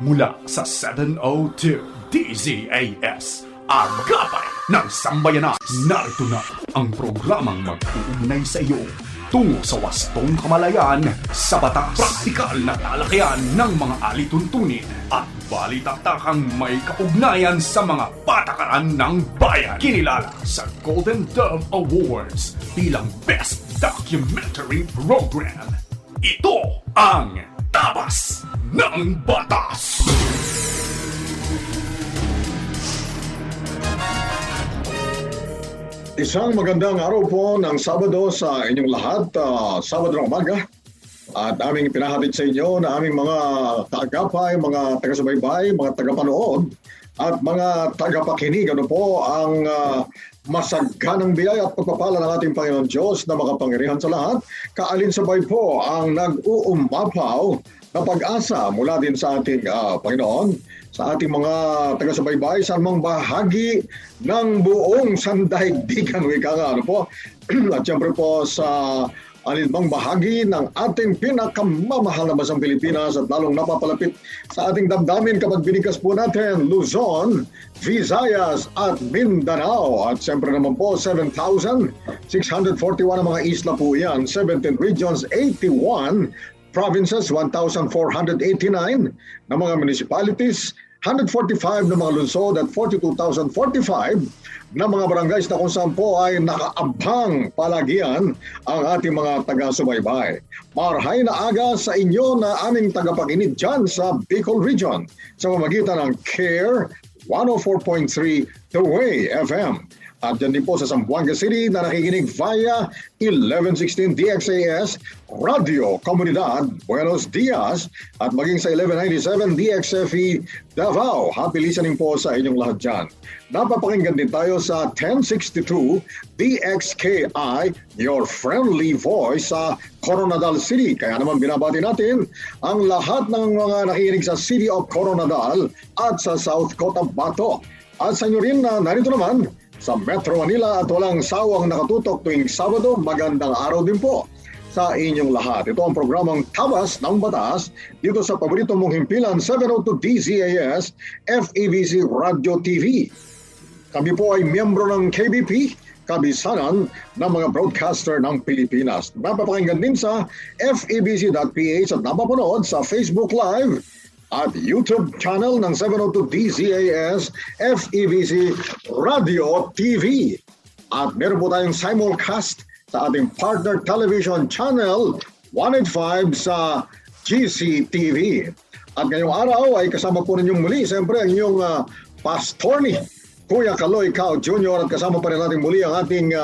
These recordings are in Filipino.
Mula sa 702 DZAS, Agapay ng Sambayanan. Narito na ang programang mag-uugnay sa iyo tungo sa wastong kamalayan sa batas. Praktikal na talakayan ng mga alituntunin at balitaktakang may kaugnayan sa mga patakaran ng bayan. Kinilala sa Golden Dove Awards bilang Best Documentary Program. Ito ang Tabas ng Batas! Isang magandang araw po ng Sabado sa inyong lahat, Sabado ng umaga. At aming pinahatid sa inyo na aming mga taagapay, mga taga-subaybay, mga tagapanood at mga tagapakinig. Ano po ang masagganang biyaya at pagpapala ng ating Panginoon Diyos na makapangyarihan sa lahat. Kaalinsabay po ang nag-uumapaw na pag-asa mula din sa ating Panginoon, sa ating mga taga-subaybay sa anumang bahagi ng buong sandaigdigan, wika nga, ano po. At siyempre po sa alinmang bahagi ng ating pinakamamahal na bansang Pilipinas at lalong napapalapit sa ating damdamin kapag binigkas po natin Luzon, Visayas at Mindanao. At siyempre naman po 7,641 ang mga isla po yan, 17 regions, 81 provinces, 1,489 na mga municipalities, 145 na mga lungsod at 42,045 na mga barangays na kung saan po ay nakaabang palagian ang ating mga taga-subaybay. Marhay na aga sa inyo na aming tagapakinig dyan sa Bicol Region sa pamamagitan ng CARE 104.3 The Way FM. At dyan din po sa Zamboanga City na nakikinig via 1116 DXAS Radio Comunidad Buenos Dias at maging sa 1197 DXFE Davao. Happy listening po sa inyong lahat dyan. Napapakinggan din tayo sa 1062 DXKI, your friendly voice sa Coronadal City. Kaya naman binabati natin ang lahat ng mga nakikinig sa City of Coronadal at sa South Cotabato. At sa inyo rin na narito naman sa Metro Manila at walang sawang nakatutok tuwing Sabado, magandang araw din po sa inyong lahat. Ito ang programang Tabas ng Batas dito sa paborito mong himpilan 702 DZAS FEBC Radio TV. Kami po ay miyembro ng KBP, kabisanan ng mga broadcaster ng Pilipinas. Mapapakinggan din sa febc.ph at napapanood sa Facebook Live at YouTube channel ng 702 DZAS FEBC Radio TV. At meron po tayong simulcast sa ating partner television channel 185 sa GCTV. At ngayong araw ay kasama po ninyong muli siyempre ang inyong pastor ni Kuya Kaloy Cao Jr. at kasama pa rin natin muli ang ating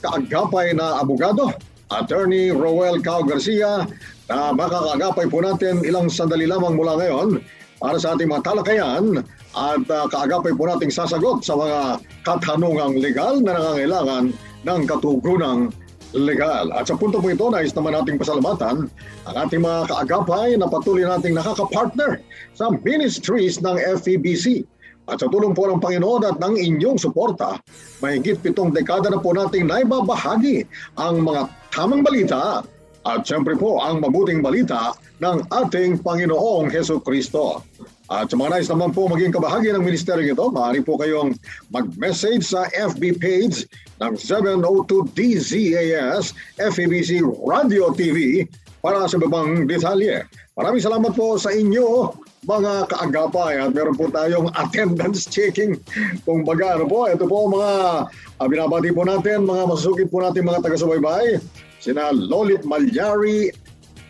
kaagapay na abogado, Attorney Roel Cao Garcia, na makakaagapay po natin ilang sandali lamang mula ngayon para sa ating mga talakayan at kaagapay po nating sasagot sa mga katanungang legal na nangangailangan ng katugunang legal. At sa punto po ito, nais naman nating pasalamatan ang ating mga kaagapay na patuloy nating nakakapartner sa ministries ng FEBC. At sa tulong po ng Panginoon at ng inyong suporta, mahigit 7 dekada na po nating naibabahagi ang mga tamang balita at siyempre po ang mabuting balita ng ating Panginoong Hesukristo. At sa mga nais naman po maging kabahagi ng ministeryo ito, maaari po kayong mag-message sa FB page ng 702 DZAS FEBC Radio TV para sa ibang detalye. Maraming salamat po sa inyo mga kaagapay at meron po tayong attendance checking. Kung baga, ano po, ito po mga binabati po natin, mga masukit po natin mga taga-subaybay. Sina Lolit Malyari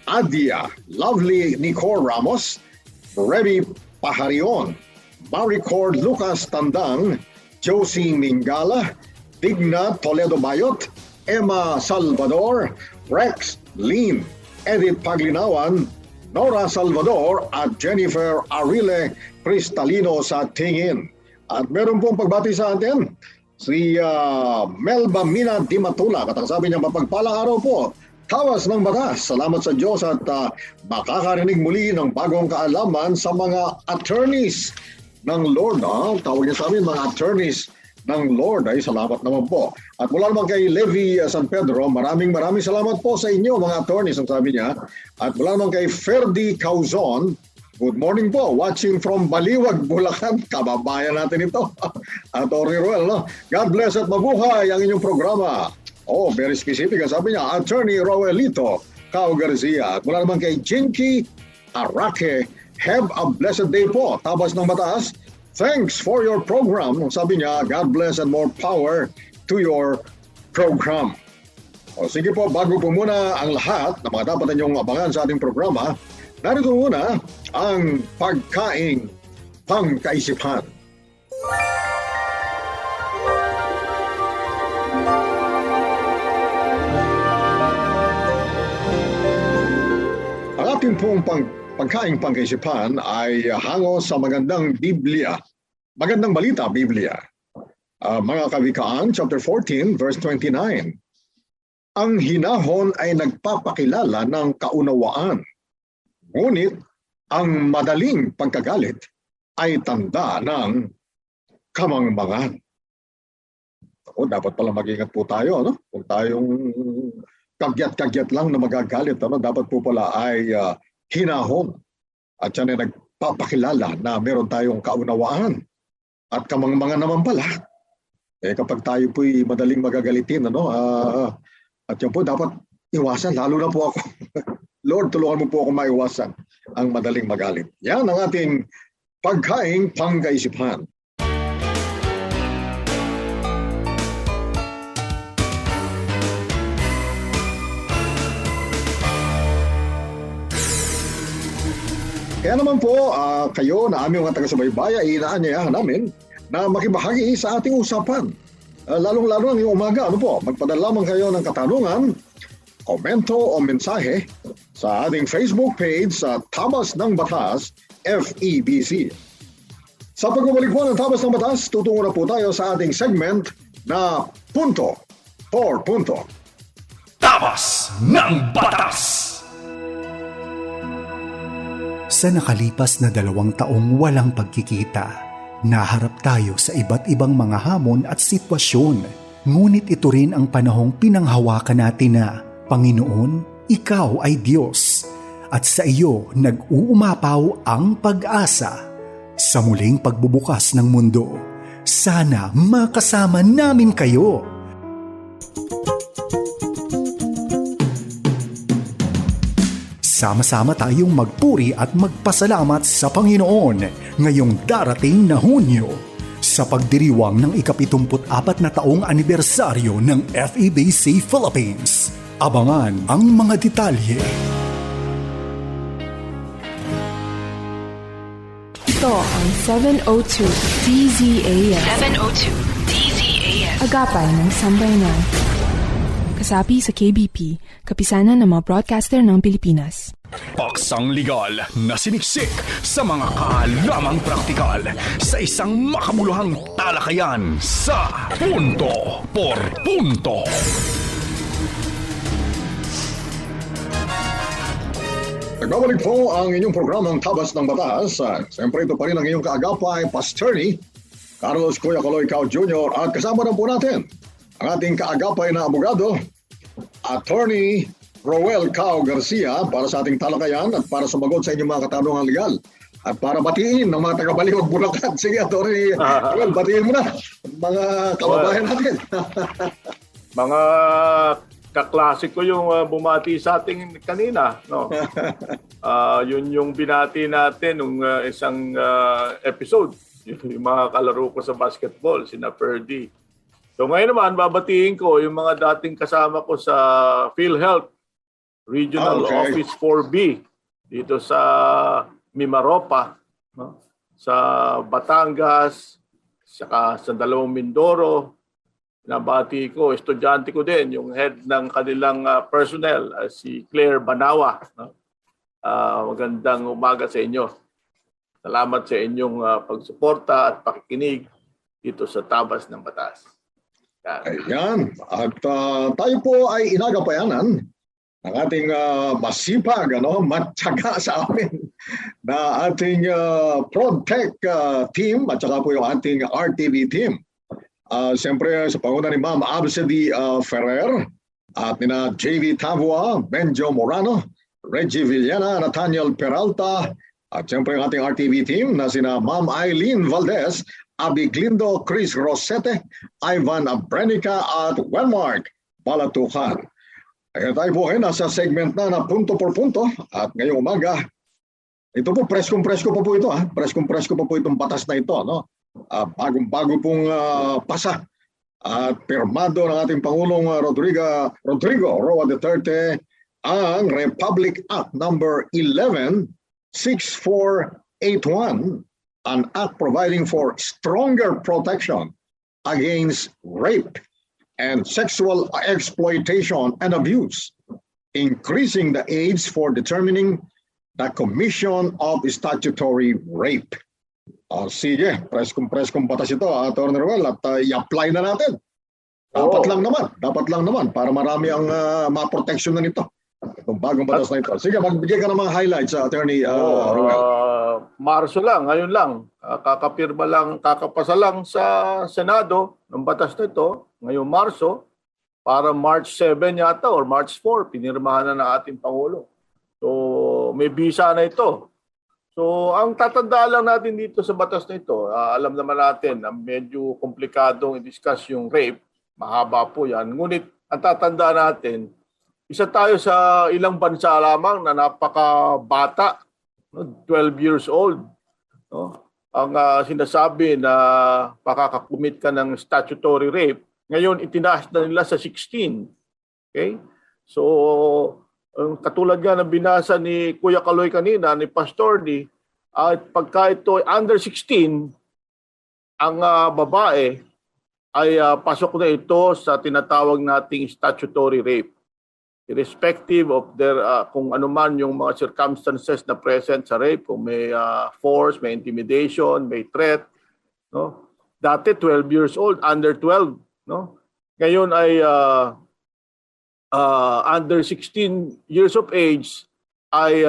Adia, Lovely Nicole Ramos, Remy Paharion, Maricord Lucas Tandang, Josie Mingala, Digna Toledo Bayot, Emma Salvador, Rex Lin, Edith Paglinawan, Nora Salvador at Jennifer Arile Cristalino sa tingin. At meron pong pagbati sa atin si Melba Mina Dimatula. At ang sabi niya, mapagpalang araw po, Tawas ng Batas. Salamat sa Diyos at makakarinig muli ng bagong kaalaman sa mga attorneys ng Lord. Tawag niya sa amin, mga attorneys ng Lord. Ay, salamat naman po. At mula naman kay Levi San Pedro, maraming salamat po sa inyo mga attorneys, ang sabi niya. At mula naman kay Ferdi Cauzon, Good morning po. Watching from Baliwag, Bulacan. Kababayan natin ito. Atty. Roel, no? God bless at mabuhay ang inyong programa. Oh, very specific. Sabi niya, Attorney Roelito Cao Garcia. At mula naman kay Jinky Arake, have a blessed day po. Tabas ng Mataas. Thanks for your program. Sabi niya, God bless and more power to your program. O sige po, bago po muna ang lahat na mga dapat ninyong abangan sa ating programa, narito muna ang pagkaing pangkaisipan. Ang ating pong pagkaing pangkaisipan ay hango sa magandang Biblia. Magandang balita, Biblia. Mga Kawikaan, chapter 14, verse 29. Ang hinahon ay nagpapakilala ng kaunawaan. Ngunit ang madaling pagkagalit ay tanda ng kamangmangan. O, dapat pala mag-ingat po tayo, no? Kung tayong kagyat-kagyat lang na magagalit, ano? Dapat po pala ay hinahon. At yan ay nagpapakilala na meron tayong kaunawaan. At kamangmangan naman pala. Kapag tayo po'y madaling magagalitin, ano? At yan po, dapat iwasan, lalo na po ako. Lord, tulungan mo po ako maiwasan ang madaling magalit. Yan ang ating pagkaing pangkaisipan. Kaya naman po, kayo na aming mga taga-subaybaya, inaanyayahan namin na makibahagi sa ating usapan. Lalong-lalo ng umaga, magpadala lamang kayo ng katanungan, komento o mensahe sa ating Facebook page sa Tabas ng Batas, FEBC. Sa pagbabalik po ng Tabas ng Batas, tutungo na po tayo sa ating segment na Punto por Punto. Tabas ng Batas! Sa nakalipas na 2 taong walang pagkikita, naharap tayo sa iba't ibang mga hamon at sitwasyon. Ngunit ito rin ang panahong pinanghawakan natin na, Panginoon, Ikaw ay Diyos, at sa iyo nag-uumapaw ang pag-asa. Sa muling pagbubukas ng mundo, sana makasama namin kayo. Sama-sama tayong magpuri at magpasalamat sa Panginoon ngayong darating na Hunyo sa pagdiriwang ng ika-74 na taong anibersaryo ng FEBC Philippines. Abangan ang mga detalye. Ito ang 702 DZAS. 702 DZAS. Agapay ng Sambayanan. Kasapi sa KBP, kapisanan ng mga broadcaster ng Pilipinas. Paksang legal na siniksik sa mga kaalamang praktikal sa isang makabuluhang talakayan sa Punto por Punto. Nagbabalik po ang inyong programang Tabas ng Batas. Siyempre ito pa rin ang inyong kaagapay, Pastorny Carlos Kuya Kaloy Cao Jr. At kasama na po natin ang ating kaagapay na abogado, Attorney Roel Cao Garcia, para sa ating talakayan at para sumagot sa inyong mga katanungan legal. At para batiin ng mga taga-Baliwag, Bulacan. Sige, Attorney Roel, batiin mo na mga kababayan natin. Mga kaklase ko yung bumati sa ating kanina. No? Yun yung binati natin nung isang episode. Yung mga kalaro ko sa basketball, sina Ferdy. So ngayon naman, babatiin ko yung mga dating kasama ko sa PhilHealth Regional Office 4B dito sa Mimaropa, no? Sa Batangas, saka sa dalawang Mindoro. Nabati ko, estudyante ko din, yung head ng kanilang personnel, si Claire Banawa. No? Magandang umaga sa inyo. Salamat sa inyong pagsuporta at pakikinig dito sa Tabas ng Batas. Ayan. At tayo po ay inagapayanan ng ating masipag, matyaga sa amin na ating ProdTech team at saka po yung ating RTV team. Siyempre sa panguna ni Ma'am Absedy Ferrer at nina JV Tavua, Benjo Morano, Reggie Villena, Nathaniel Peralta, At siyempre ang ating RTV team na sina Ma'am Eileen Valdez, Abby Glindo, Chris Rosete, Ivan Abrenica at Wenmark Balatukan. Kaya tayo po ay nasa segment na punto por punto at ngayong umaga, ito po preskong-presko pa po ito. Preskong-presko pa po itong batas na ito. No? Bagong-bago pong pasa at pirmado ng ating Pangulong Rodrigo Roa Duterte ang Republic Act number 116481, an act providing for stronger protection against rape and sexual exploitation and abuse, increasing the age for determining the commission of statutory rape. Sige, preskong batas ito, Atty. Ruel, at i-apply na natin. Dapat lang naman para marami ang maproteksyon na nito. Itong bagong batas na ito. Sige, magbigay ka ng mga highlights, Atty. Ruel. Marso lang, ngayon lang. Kakapasa lang sa Senado ng batas na ito, ngayong Marso, para March 7 yata or March 4, pinirmahan na ng ating Pangulo. So, may bisa na ito. So, ang tatandaan lang natin dito sa batas na ito, alam naman natin na medyo komplikadong i-discuss yung rape. Mahaba po yan. Ngunit, ang tatandaan natin, isa tayo sa ilang bansa lamang na napakabata, 12 years old. No? Ang sinasabi na makakakumit ka ng statutory rape, ngayon itinaas na nila sa 16. Okay? So, katulad nga ng binasa ni Kuya Kaloy kanina, ni Pastor D, at pagka ito under 16, ang babae ay pasok na ito sa tinatawag nating statutory rape. Irrespective of their, kung ano man yung mga circumstances na present sa rape, kung may force, may intimidation, may threat. No? Dati 12 years old, under 12. No? Ngayon ay under 16 years of age ay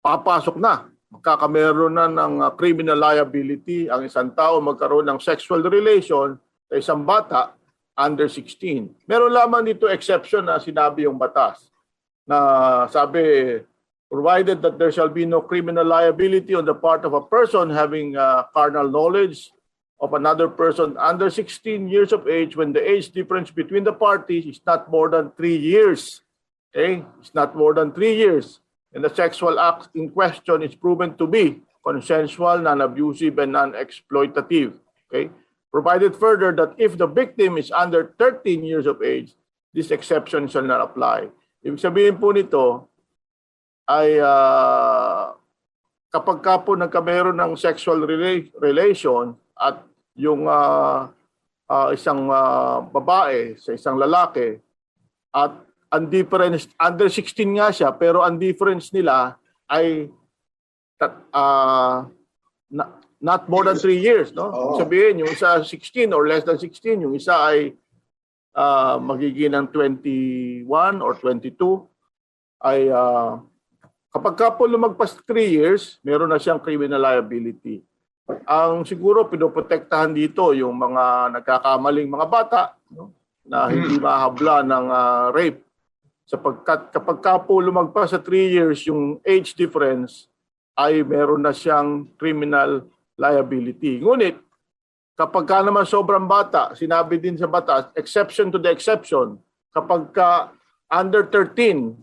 papasok na. Magkakameron na ng criminal liability ang isang tao magkaroon ng sexual relation sa isang bata under 16. Meron lamang dito exception na sinabi yung batas na sabi, provided that there shall be no criminal liability on the part of a person having carnal knowledge of another person under 16 years of age when the age difference between the parties is not more than 3 years. Okay? It's not more than 3 years. And the sexual act in question is proven to be consensual, non-abusive, and non-exploitative. Okay? Provided further that if the victim is under 13 years of age, this exception shall not apply. Ibig sabihin po nito ay kapag ka po nagkameron ng sexual relation at yung isang babae sa isang lalaki at ang difference, under 16 nga siya, pero ang difference nila ay not more than 3 years. No? Sabihin, yung isa 16 or less than 16, yung isa ay magiging ng 21 or 22, ay kapag ka po lumagpas 3 years, meron na siyang criminal liability. Ang siguro pinoprotektahan dito yung mga nagkakamaling mga bata, no? Na hindi mahabla ng rape. Sapagkat kapag ka po lumagpas sa 3 years yung age difference, ay meron na siyang criminal liability. Ngunit, kapag ka naman sobrang bata, sinabi din sa batas, exception to the exception, kapag ka under 13,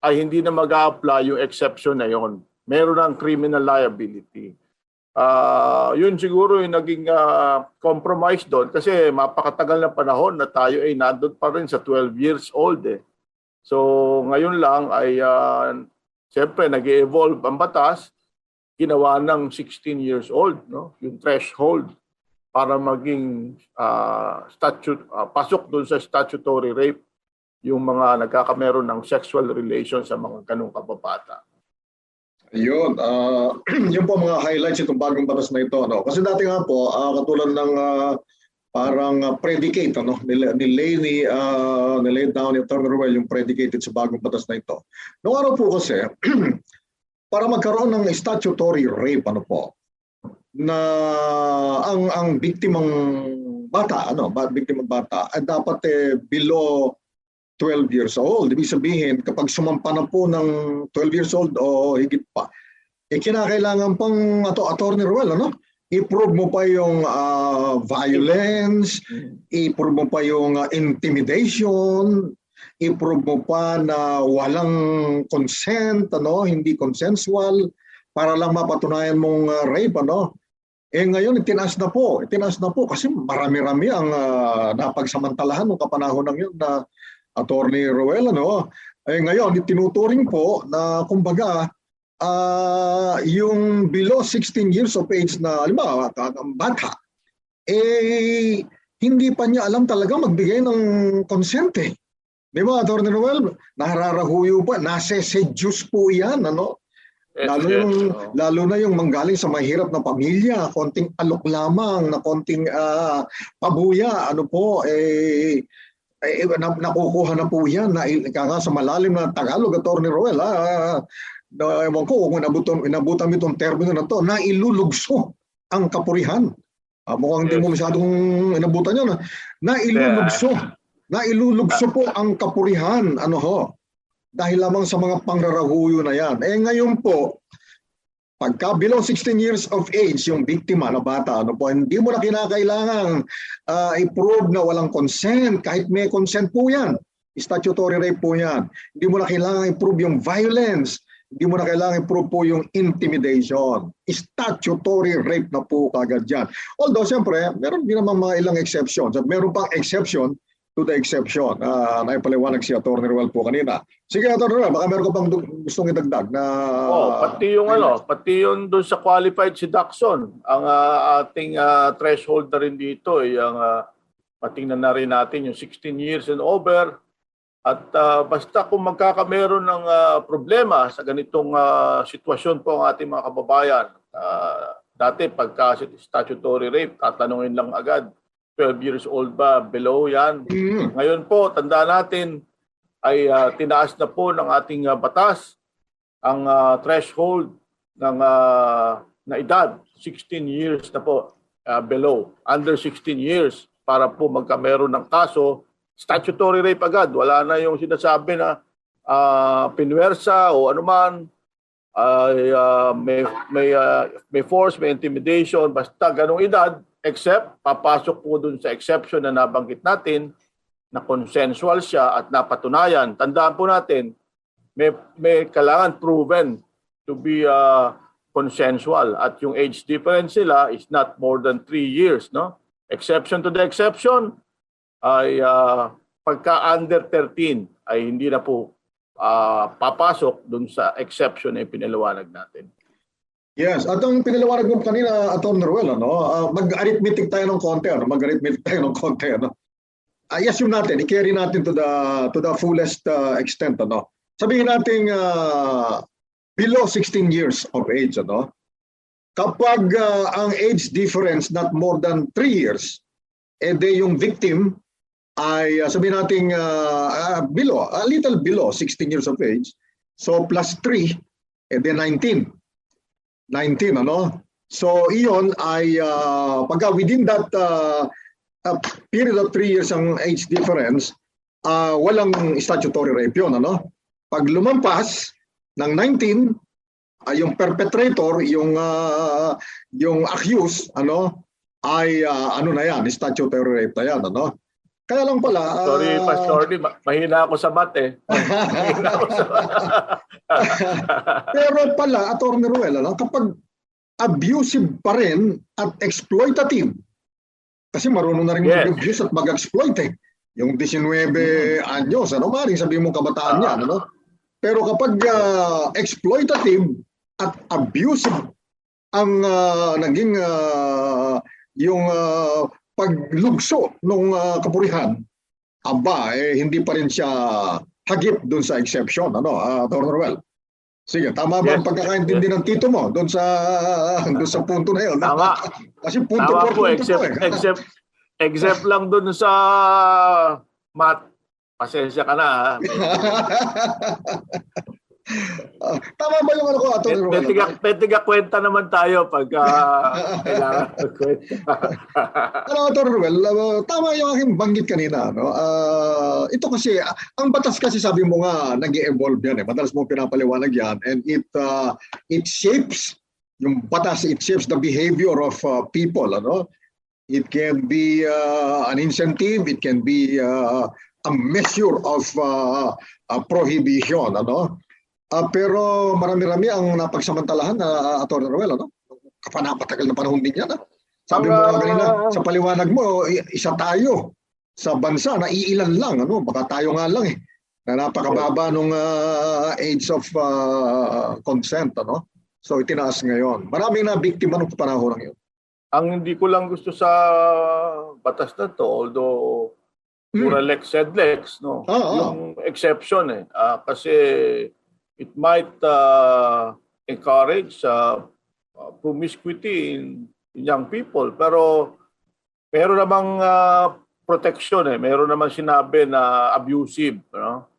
ay hindi na mag-a-apply yung exception na yon. Meron ng criminal liability. Yun siguro yung naging compromise doon kasi mapakatagal na panahon na tayo ay nandun pa rin sa 12 years old eh. So ngayon lang ay siyempre nag-evolve ang batas, ginawa ng 16 years old, no? Yung threshold para maging pasok doon sa statutory rape yung mga nagkakameron ng sexual relation sa mga ganung kababata. Yun, yun po mga highlights itong bagong batas na ito. No? Kasi dati nga po, katulad ng parang predicate, ano? nilay down ni Atty. Ruel yung predicated sa bagong batas na ito. Noong araw po kasi, para magkaroon ng statutory rape, ano po, na ang biktimang bata, ay dapat below 12 years old. Ibig sabihin, kapag sumampa na po ng 12 years old o higit pa, kinakailangan pang Attorney Ruel, ano? I-prove mo pa yung violence, i-prove mo pa yung intimidation, i-prove mo pa na walang consent, ano, hindi consensual, para lang mapatunayan mong rape, ano. Ngayon itinaas na po kasi marami-rami ang napagsamantalahan ng kapanahon ng yun na Attorney Ruel, ano. Ngayon itinuturing po na kumbaga yung below 16 years of age na halimbawa bata, hindi pa niya alam talaga magbigay ng consent eh. Di ba, Attorney Ruel? Nararahuyo pa, nase-seduce po yan, ano? Lalo na yung manggaling sa mahirap na pamilya, konting alok lamang, na konting pabuya, ano po, nakukuha na po yan, sa malalim na Tagalog, Attorney Ruel, ewan ko kung inabutan itong termino na to, na ilulugso ang kapurihan. Mukhang hindi mo masyadong inabutan yun. Na ilulugso po ang kapurihan. Ano ho? Dahil lamang sa mga pangrarahuyo na yan. Ngayon po, pagka below 16 years of age, yung biktima na bata, ano po, hindi mo na kinakailangan i-prove na walang consent. Kahit may consent po yan. Statutory rape po yan. Hindi mo na kailangan i-prove yung violence. Hindi mo na kailangan i-prove po yung intimidation. Statutory rape na po kagad dyan. Although, siyempre, meron din naman mga ilang exceptions. At meron pang exception to the exception. Naipaliwanag si Attorney Ruel po kanina. Sige, Attorney Ruel, baka meron ka pang gustong idagdag na... pati yung doon sa qualified seduction. Ang ating threshold na rin dito, ang patingnan na rin natin yung 16 years and over. At basta kung magkakameron ng problema sa ganitong sitwasyon po ang ating mga kababayan, dati pagka statutory rape, tatanungin lang agad, 12 years old ba, below yan. Ngayon po, tanda natin, ay tinaas na po ng ating batas ang threshold ng na edad, 16 years na po, below, under 16 years, para po magkameron ng kaso, statutory rape agad. Wala na yung sinasabi na pinwersa o anuman, may force, may intimidation, basta ganong edad, except papasok po dun sa exception na nabanggit natin na consensual siya at napatunayan. Tandaan po natin, may kailangan proven to be consensual at yung age difference sila is not more than 3 years. No? Exception to the exception ay pagka under 13 ay hindi na po papasok dun sa exception na pinaliwanag natin. Yes, at ang pinaliwanag mo kanina, Attorney Ruel, mag-arithmetic tayo ng konti, I-assume natin, i-carry natin to the fullest extent, Sabihin natin below 16 years of age, Kapag ang age difference not more than 3 years, yung victim ay sabihin natin below, a little below 16 years of age, so plus 3, 19. So iyon ay pagka within that period of 3 years ang age difference, walang statutory rape yun, Pag lumampas ng 19, yung perpetrator, yung accused, ay na yan, statutory rape na yan, Kaya lang pala... Sorry, Pastor, mahina ako sa math Pero pala, Attorney Ruel, kapag abusive pa rin at exploitative, kasi marunong na rin mag-abuse at mag-exploit Yung 19 anyos, maaaring sabihin mo kabataan yan, Pero kapag exploitative at abusive ang naging yung paglugso ng kapurihan, hindi pa rin siya hagip doon sa exception, Attorney Ruel? Sige, tama ba ang pagkakaintindi ng tito mo doon sa punto na yun? Tama. Kasi punto tama po, except lang doon sa math. Pasensya ka na. Tama ba yung ano ko, Atty. Roel? Petiga kwenta naman tayo pag kailangan kwenta. Atty. Roel, tama yung aking banggit kanina. No? Ito kasi, ang batas kasi sabi mo nga, nag-evolve yan. Madalas mo pinapaliwanag yan. And it shapes, yung batas, it shapes the behavior of people. Ano? It can be an incentive, it can be a measure of prohibition. Ano? Pero marami-rami ang napagsamantalahan na Atty. Roel, ano? Kapanapatagal na panahon din yan. Sabi mo nga kanina, sa paliwanag mo, isa tayo sa bansa na iilan lang. Ano? Baka tayo nga lang na napakababa nung age of consent. Ano? So itinaas ngayon. Maraming na biktima nung panahon ng yun. Ang hindi ko lang gusto sa batas na to, although pura lex sed lex, no? Yung exception kasi it might encourage promiscuity in young people. Pero meron namang protection meron namang sinabi na abusive, no?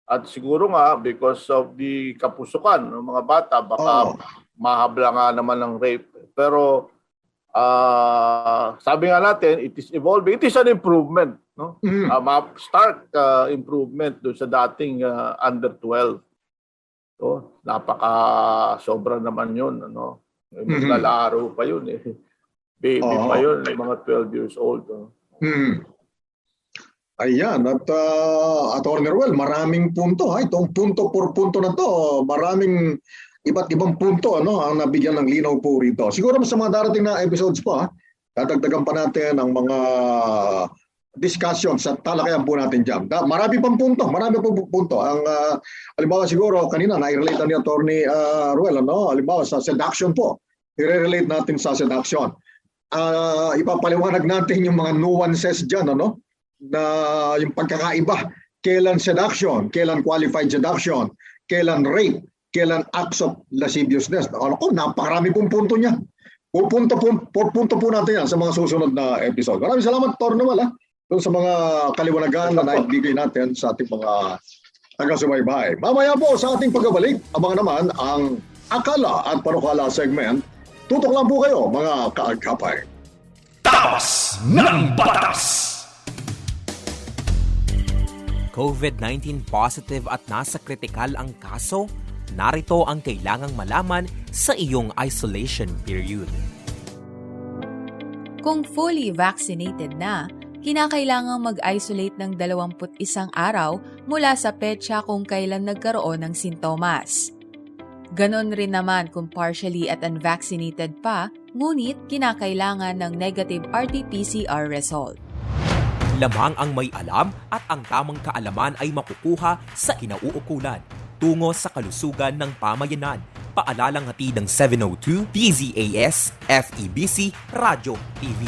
At siguro nga because of the kapusukan ng mga bata, baka mahabla nga naman ng rape. Pero sabi nga natin, it is evolving. It is an improvement, no? Stark improvement doon sa dating under 12. So, napaka sobra naman 'yun, ano? Maglalaro pa 'yun Baby pa 'yun, mga 12 years old. Ayan, at Atty. Roel, maraming punto. Itong punto por punto na to, maraming iba't ibang punto ang nabigyan ng linaw po rito. Siguro sa mga darating na episodes pa, dadagdagan pa natin ang mga discussions at talakayan po natin dyan. Marami pang punto. Ang halimbawa siguro, kanina na-relate ni Atty. Roel, halimbawa sa seduction po. I-relate natin sa seduction. Ipapaliwanag natin yung mga nuances dyan, na yung pagkakaiba. Kailan seduction, kailan qualified seduction, kailan rape, kailan acts of lasciviousness. Napakarami pong punto niya. Punto po natin yan sa mga susunod na episode. Maraming salamat, Atty. Roel, doon sa mga kaliwanagan na naibigay natin sa ating mga taga-subaybay. Mamaya po sa ating pagbabalik, abangan naman ang Akala at Panukala segment. Tutok lang po kayo, mga kaagapay. Tapas ng Batas! COVID-19 positive at nasa kritikal ang kaso? Narito ang kailangang malaman sa iyong isolation period. Kung fully vaccinated na, kinakailangang mag-isolate ng 21 araw mula sa petsa kung kailan nagkaroon ng sintomas. Ganon rin naman kung partially at unvaccinated pa, ngunit kinakailangan ng negative RT-PCR result. Lamang ang may alam at ang tamang kaalaman ay makukuha sa kinauukulan tungo sa kalusugan ng pamayanan. Paalalang hatid ng 702 DZAS FEBC Radio TV.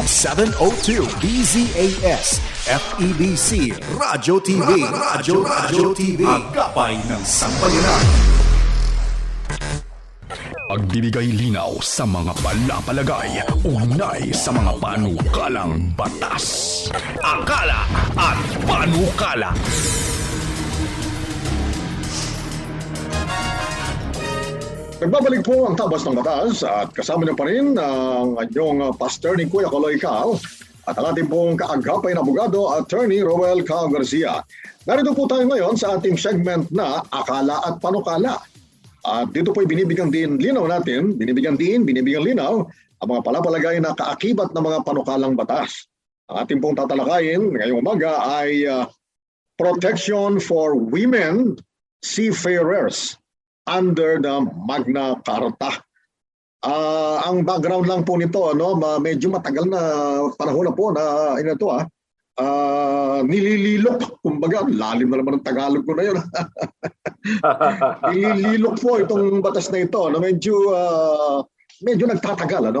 702 DZAS FEBC Radio TV. Radio TV. Agapay ng Sambayanan. Pagbibigay linaw sa mga palapalagay, ugnay sa mga panukalang batas. Akala at Panukala. Nagbabalik po ang Tabas ng Batas at kasama niyo pa rin ang inyong pastor ni Kuya Kaloy Cao at ang ating pong kaagapay na abogado, Atty. Roel Cao Garcia. Narito po tayo ngayon sa ating segment na Akala at Panukala. At dito po binibigyan linaw ang mga palapalagay na kaakibat ng mga panukalang batas. Ang ating pong tatalakayin ngayong umaga ay Protection for Women Seafarers under the Magna Carta. Ang background lang po nito, medyo matagal na panahon na po na nilililok, kumbaga, lalim na naman ang Tagalog ko na yun. Nilililok po itong batas na ito, medyo nagtatagal,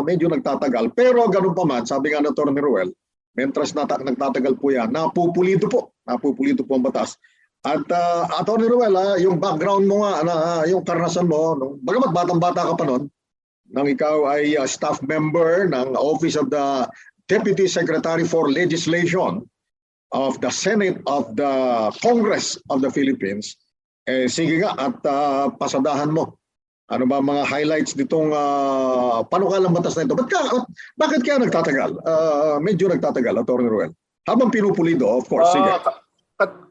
pero ganun pa man, sabi nga na Atty. Roel, mentras nagtatagal po yan, napupulito po ang batas. At Atty. Roel, yung background mo nga, yung karanasan mo, bagamat batang-bata ka pa noon, nang ikaw ay staff member ng Office of the Deputy Secretary for Legislation of the Senate of the Congress of the Philippines, sige nga at pasadahan mo. Ano ba mga highlights nitong panukalang batas na ito? Bakit kaya nagtatagal? Medyo nagtatagal, Atty. Ruel. Habang pinupulido, of course. Sige.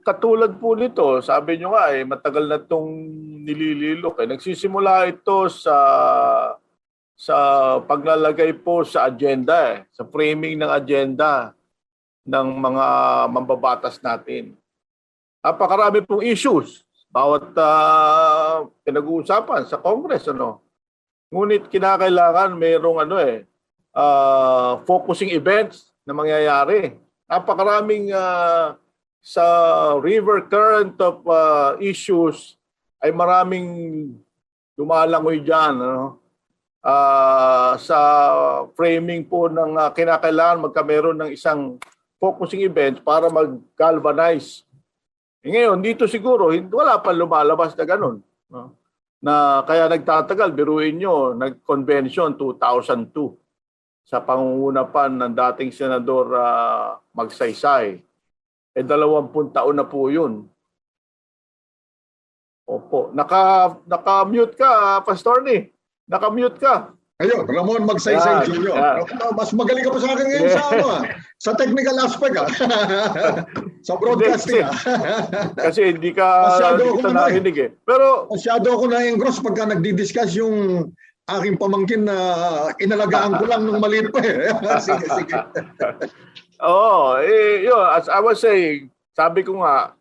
Katulad po nito, sabi nyo nga matagal na itong nilililok. Nagsisimula ito sa paglalagay po sa agenda, sa framing ng agenda ng mga mambabatas natin. Napakarami pong issues bawat pinag-uusapan sa Congress. Ngunit kinakailangan mayroong focusing events na mangyayari. Napakaraming sa river current of issues ay maraming lumalangoy dyan. Sa framing po ng kinakailangan magkameron ng isang focusing event para mag-galvanize. Ngayon, dito siguro, wala pa lumalabas na ganun. Na kaya nagtatagal, biruin nyo, nag-convention 2002 sa pangunguna pa ng dating Senador Magsaysay. 20 taon na po yun. Opo. Naka-mute ka, Pastor Ni. Naka-mute ka. Ayun, Ramon Magsaysay Jr. Mas magaling ka pa sa akin ngayon sa technical aspect sa broadcasting Kasi hindi ka nakinig Pero masyado ako na-engross pagka nagdi-discuss yung aking pamangkin na inalagaan ko lang nung maliit pa Sige. Yun, as I was saying, sabi ko nga,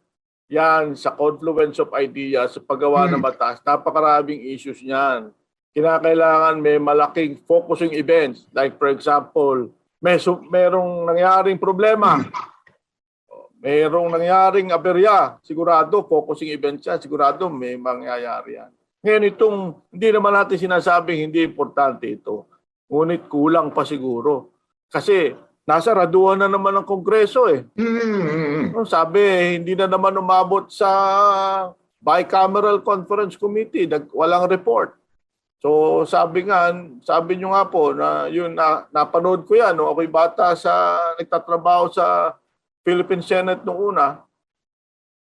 yan, sa confluence of ideas, sa paggawa ng batas, napakaraming issues niyan. Kinakailangan may malaking focusing events. Like for example, merong nangyaring problema. Merong nangyaring aberya. Sigurado, focusing event siya. Sigurado, may mangyayari yan. Ngayon itong, hindi naman natin sinasabing hindi importante ito. Ngunit kulang pa siguro. Kasi nasa raduhan na naman ng Kongreso Sabi, hindi na naman umabot sa bicameral conference committee. Walang report. So sabi nyo nga po na yun napanood ko yan ako'y bata nagtatrabaho sa Philippine Senate nung una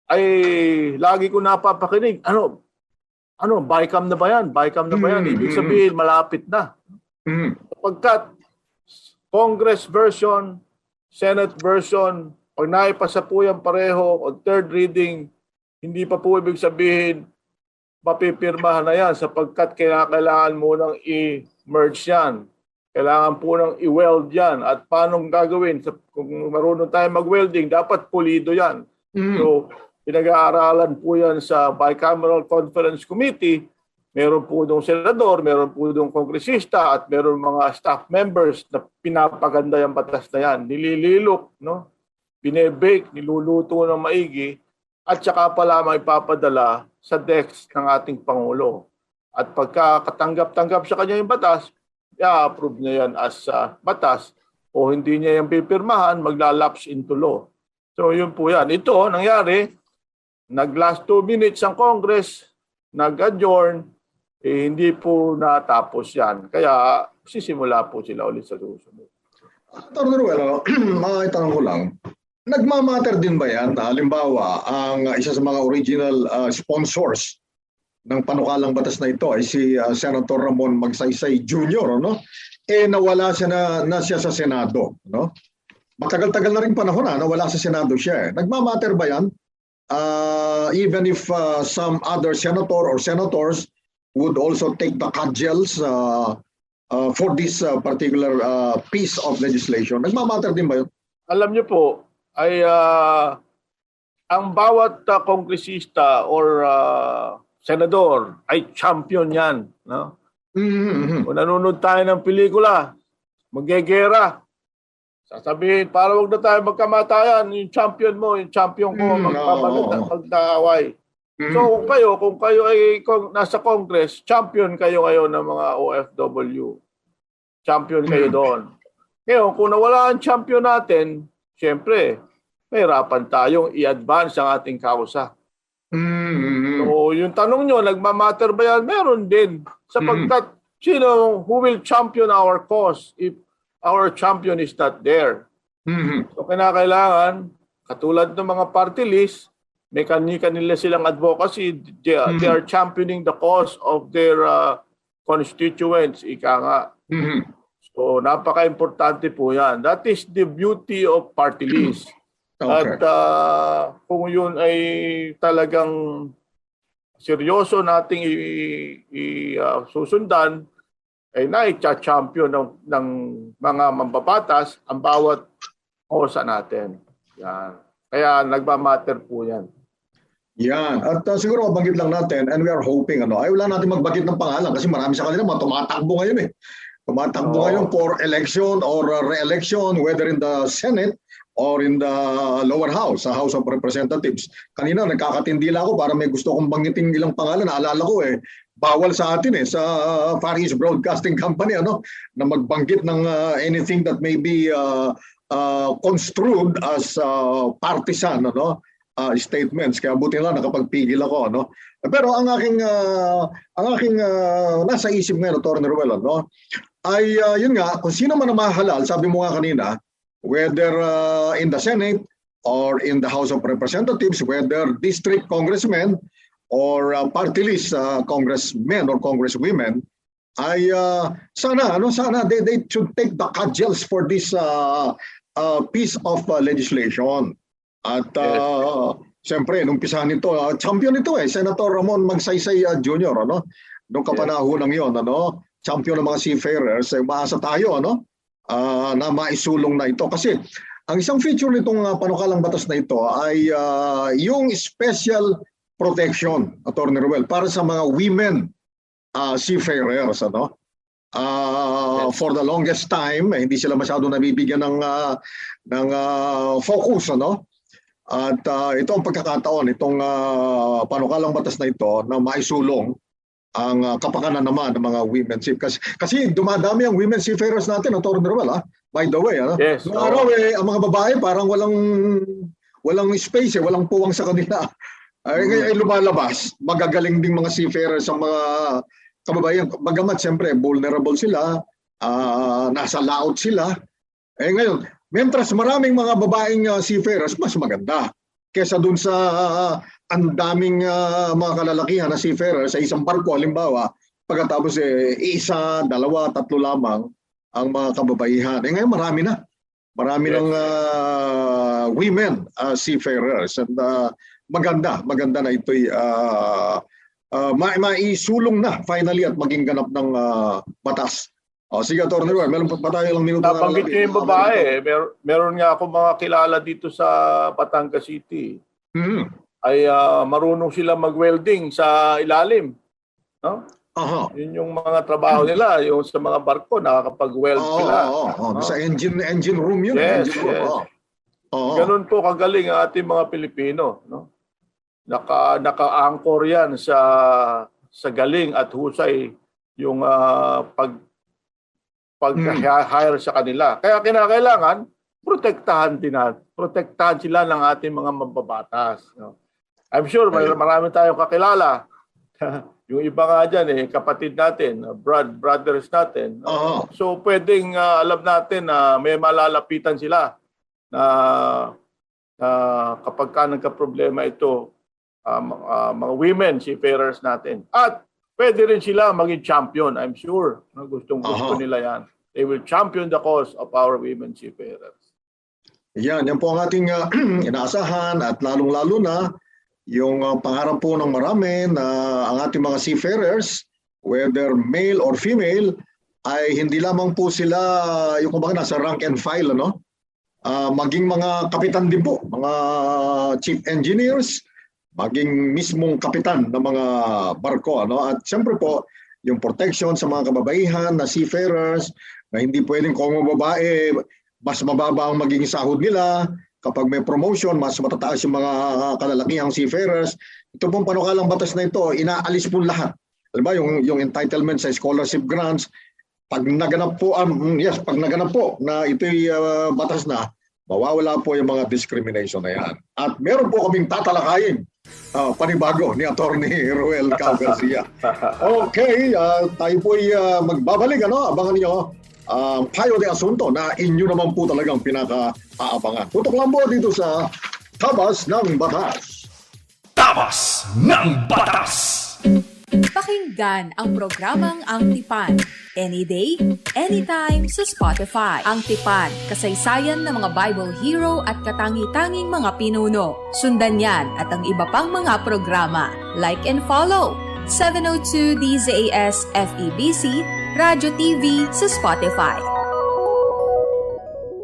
ay lagi ko napapakinig bicam na ba yan? Ibig sabihin malapit na. Sapagkat Congress version, Senate version, pag naipasa po yan pareho o third reading, hindi pa po ibig sabihin mapipirmahan na yan sapagkat kailangan mo nang i-merge yan. Kailangan po nang i-weld yan. At paano gagawin? Kung marunong tayo mag-welding, dapat pulido yan. So, pinag-aaralan po yan sa Bicameral Conference Committee. Meron po doong senador, meron po doong kongresista, at meron mga staff members na pinapaganda yung batas na yan. Nilililok, binebake, niluluto ng maigi, at saka pala may papadala sa desk ng ating Pangulo. At pagkakatanggap-tanggap sa kanya yung batas, i-approve niya yan as batas o hindi niya yung pipirmahan, maglalapse into law. So yun po yan. Ito, nangyari, nag-last 2 minutes ang Congress, nag-adjourn, hindi po natapos yan. Kaya sisimula po sila ulit sa susunod. Atty. Ruel, maitanong ko lang, nagmamatter din ba yan? Halimbawa, ang isa sa mga original sponsors ng panukalang batas na ito ay si Senator Ramon Magsaysay Jr. Nawala siya sa Senado. Matagal-tagal na rin panahon nawala sa Senado siya. Nagmamatter ba yan? Even if some other senator or senators would also take the cudgels for this particular piece of legislation. Nagmamatter din ba yun? Alam niyo po, ay ang bawat kongresista or senador ay champion yan. Kung nanonood tayo ng pelikula, maggegera. Sasabihin, para wag na tayo magkamatayan, yung champion mo, yung champion ko, magkaaway. So kung kayo ay nasa Congress, champion kayo ngayon ng mga OFW. Champion kayo doon. Ngayon, kung nawala ang champion natin, siyempre, mahirapan tayong i-advance ang ating kausa. So, yung tanong nyo, nagmamatter ba yan? Meron din. Sapagkat, who will champion our cause if our champion is not there? So, kinakailangan katulad ng mga party list, may kanila silang advocacy. They are championing the cause of their constituents, ika nga. So, napaka-importante po yan. That is the beauty of party list. Okay. At kung yun ay talagang seryoso nating susundan, ay na-champion ng mga mambabatas ang bawat osa natin. Yan. Kaya nagmamatter po yan. Yan. At siguro mabanggit lang natin, and we are hoping, ay wala natin magbanggit ng pangalan kasi marami sa kanila mga tumatakbo ngayon eh. Tumatakbo ngayon for election or re-election, whether in the Senate or in the lower house, sa House of Representatives. Kanina nagkakatindi lang ako para may gusto kong banggitin ilang pangalan. Naalala ko bawal sa atin sa Far East Broadcasting Company na magbanggit ng anything that may be construed as partisan statements. Kaya buti lang nakapagpigil ako. Pero ang aking nasa isip ngayon, Atty. Ruel, ay yun nga, kung sino man ang mahalal, sabi mo nga kanina, whether in the Senate or in the House of Representatives, whether district congressmen or party list congressmen or congresswomen, ay sana they should take the cudgels for this piece of legislation. At siyempre, nung umpisahan nito, champion ito Senator Ramon Magsaysay Jr. Noong kapanahon ng yon, champion ng mga seafarers, maasa tayo na maisulong na ito. Kasi ang isang feature nitong panukalang batas na ito ay yung special protection, Atty. Ruel, para sa mga women seafarers. For the longest time, hindi sila masyado nabibigyan ng focus. At ito ang pagkakataon, itong panukalang batas na ito na maisulong ang kapakanan naman ng mga women sea. Kasi dumadami ang women seafarers natin, Atty. Ruel, by the way. Yes. Noong araw, ang mga babae parang walang space, walang puwang sa kanila. Ay lumalabas, magagaling ding mga seafarers ang mga kababayan. Bagamat siyempre, vulnerable sila, nasa laot sila. Ngayon, mentras maraming mga babaeng seafarers, mas maganda kesa dun sa ang daming mga kalalakihan na seafarers sa isang barko, halimbawa, pagkatapos isa, dalawa, tatlo lamang ang mga kababaihan. Ngayon marami na. Marami ng women seafarers. And maganda na ito'y maisulong na finally at maging ganap ng batas. Sige, Atty. Ruel, meron pa tayo lang minuto. Nabanggit niyo yung babae. Meron nga ako mga kilala dito sa Batangas City. Ay marunong sila mag-welding sa ilalim. Yun yung mga trabaho nila, yung sa mga barko, nakakapag-weld sila. Sa engine room yun. Yes, engine room. Ganun po kagaling ang ating mga Pilipino. Naka-anchor yan sa galing at husay yung pag-hire sa kanila. Kaya kinakailangan, protektahan sila ng ating mga mababatas. I'm sure marami tayong kakilala. Yung iba nga dyan, kapatid natin, brothers natin. So pwedeng alam natin na may malalapitan sila na kapag ka nagka-problema ito, mga women seafarers natin. At pwede rin sila maging champion, I'm sure. Gusto nila yan. They will champion the cause of our women seafarers. Yan po ang ating inaasahan at lalong-lalo na yung pangarap po ng marami na ang ating mga seafarers, whether male or female, ay hindi lamang po sila yung kumbaga nasa rank and file, maging mga kapitan din po, mga chief engineers, maging mismong kapitan ng mga barko. At siyempre po, yung protection sa mga kababaihan na seafarers, na hindi pwedeng kung babae, mas mababa ang magiging sahod nila. Kapag may promotion, mas matataas yung mga kalalakihang seafarers. Ito pong panukalang batas na ito, inaalis po lahat. Alam ba, yung entitlement sa scholarship grants, pag naganap po na ito'y batas na, mawawala po yung mga discrimination na yan. At meron po kaming tatalakayin panibago ni Atty. Ruel Cao Garcia. Okay, tayo po'y magbabalik. Abangan niyo payo de asunto na inyo naman po talagang pinaka-aabangan. Tutok lang po dito sa Tabas ng Batas. Tabas ng Batas! Pakinggan ang programang Ang Tipan. Any day, anytime sa Spotify. Ang Tipan, kasaysayan ng mga Bible hero at katangi-tanging mga pinuno. Sundan yan at ang iba pang mga programa. Like and follow 702 DZAS FEBC Radio TV sa Spotify.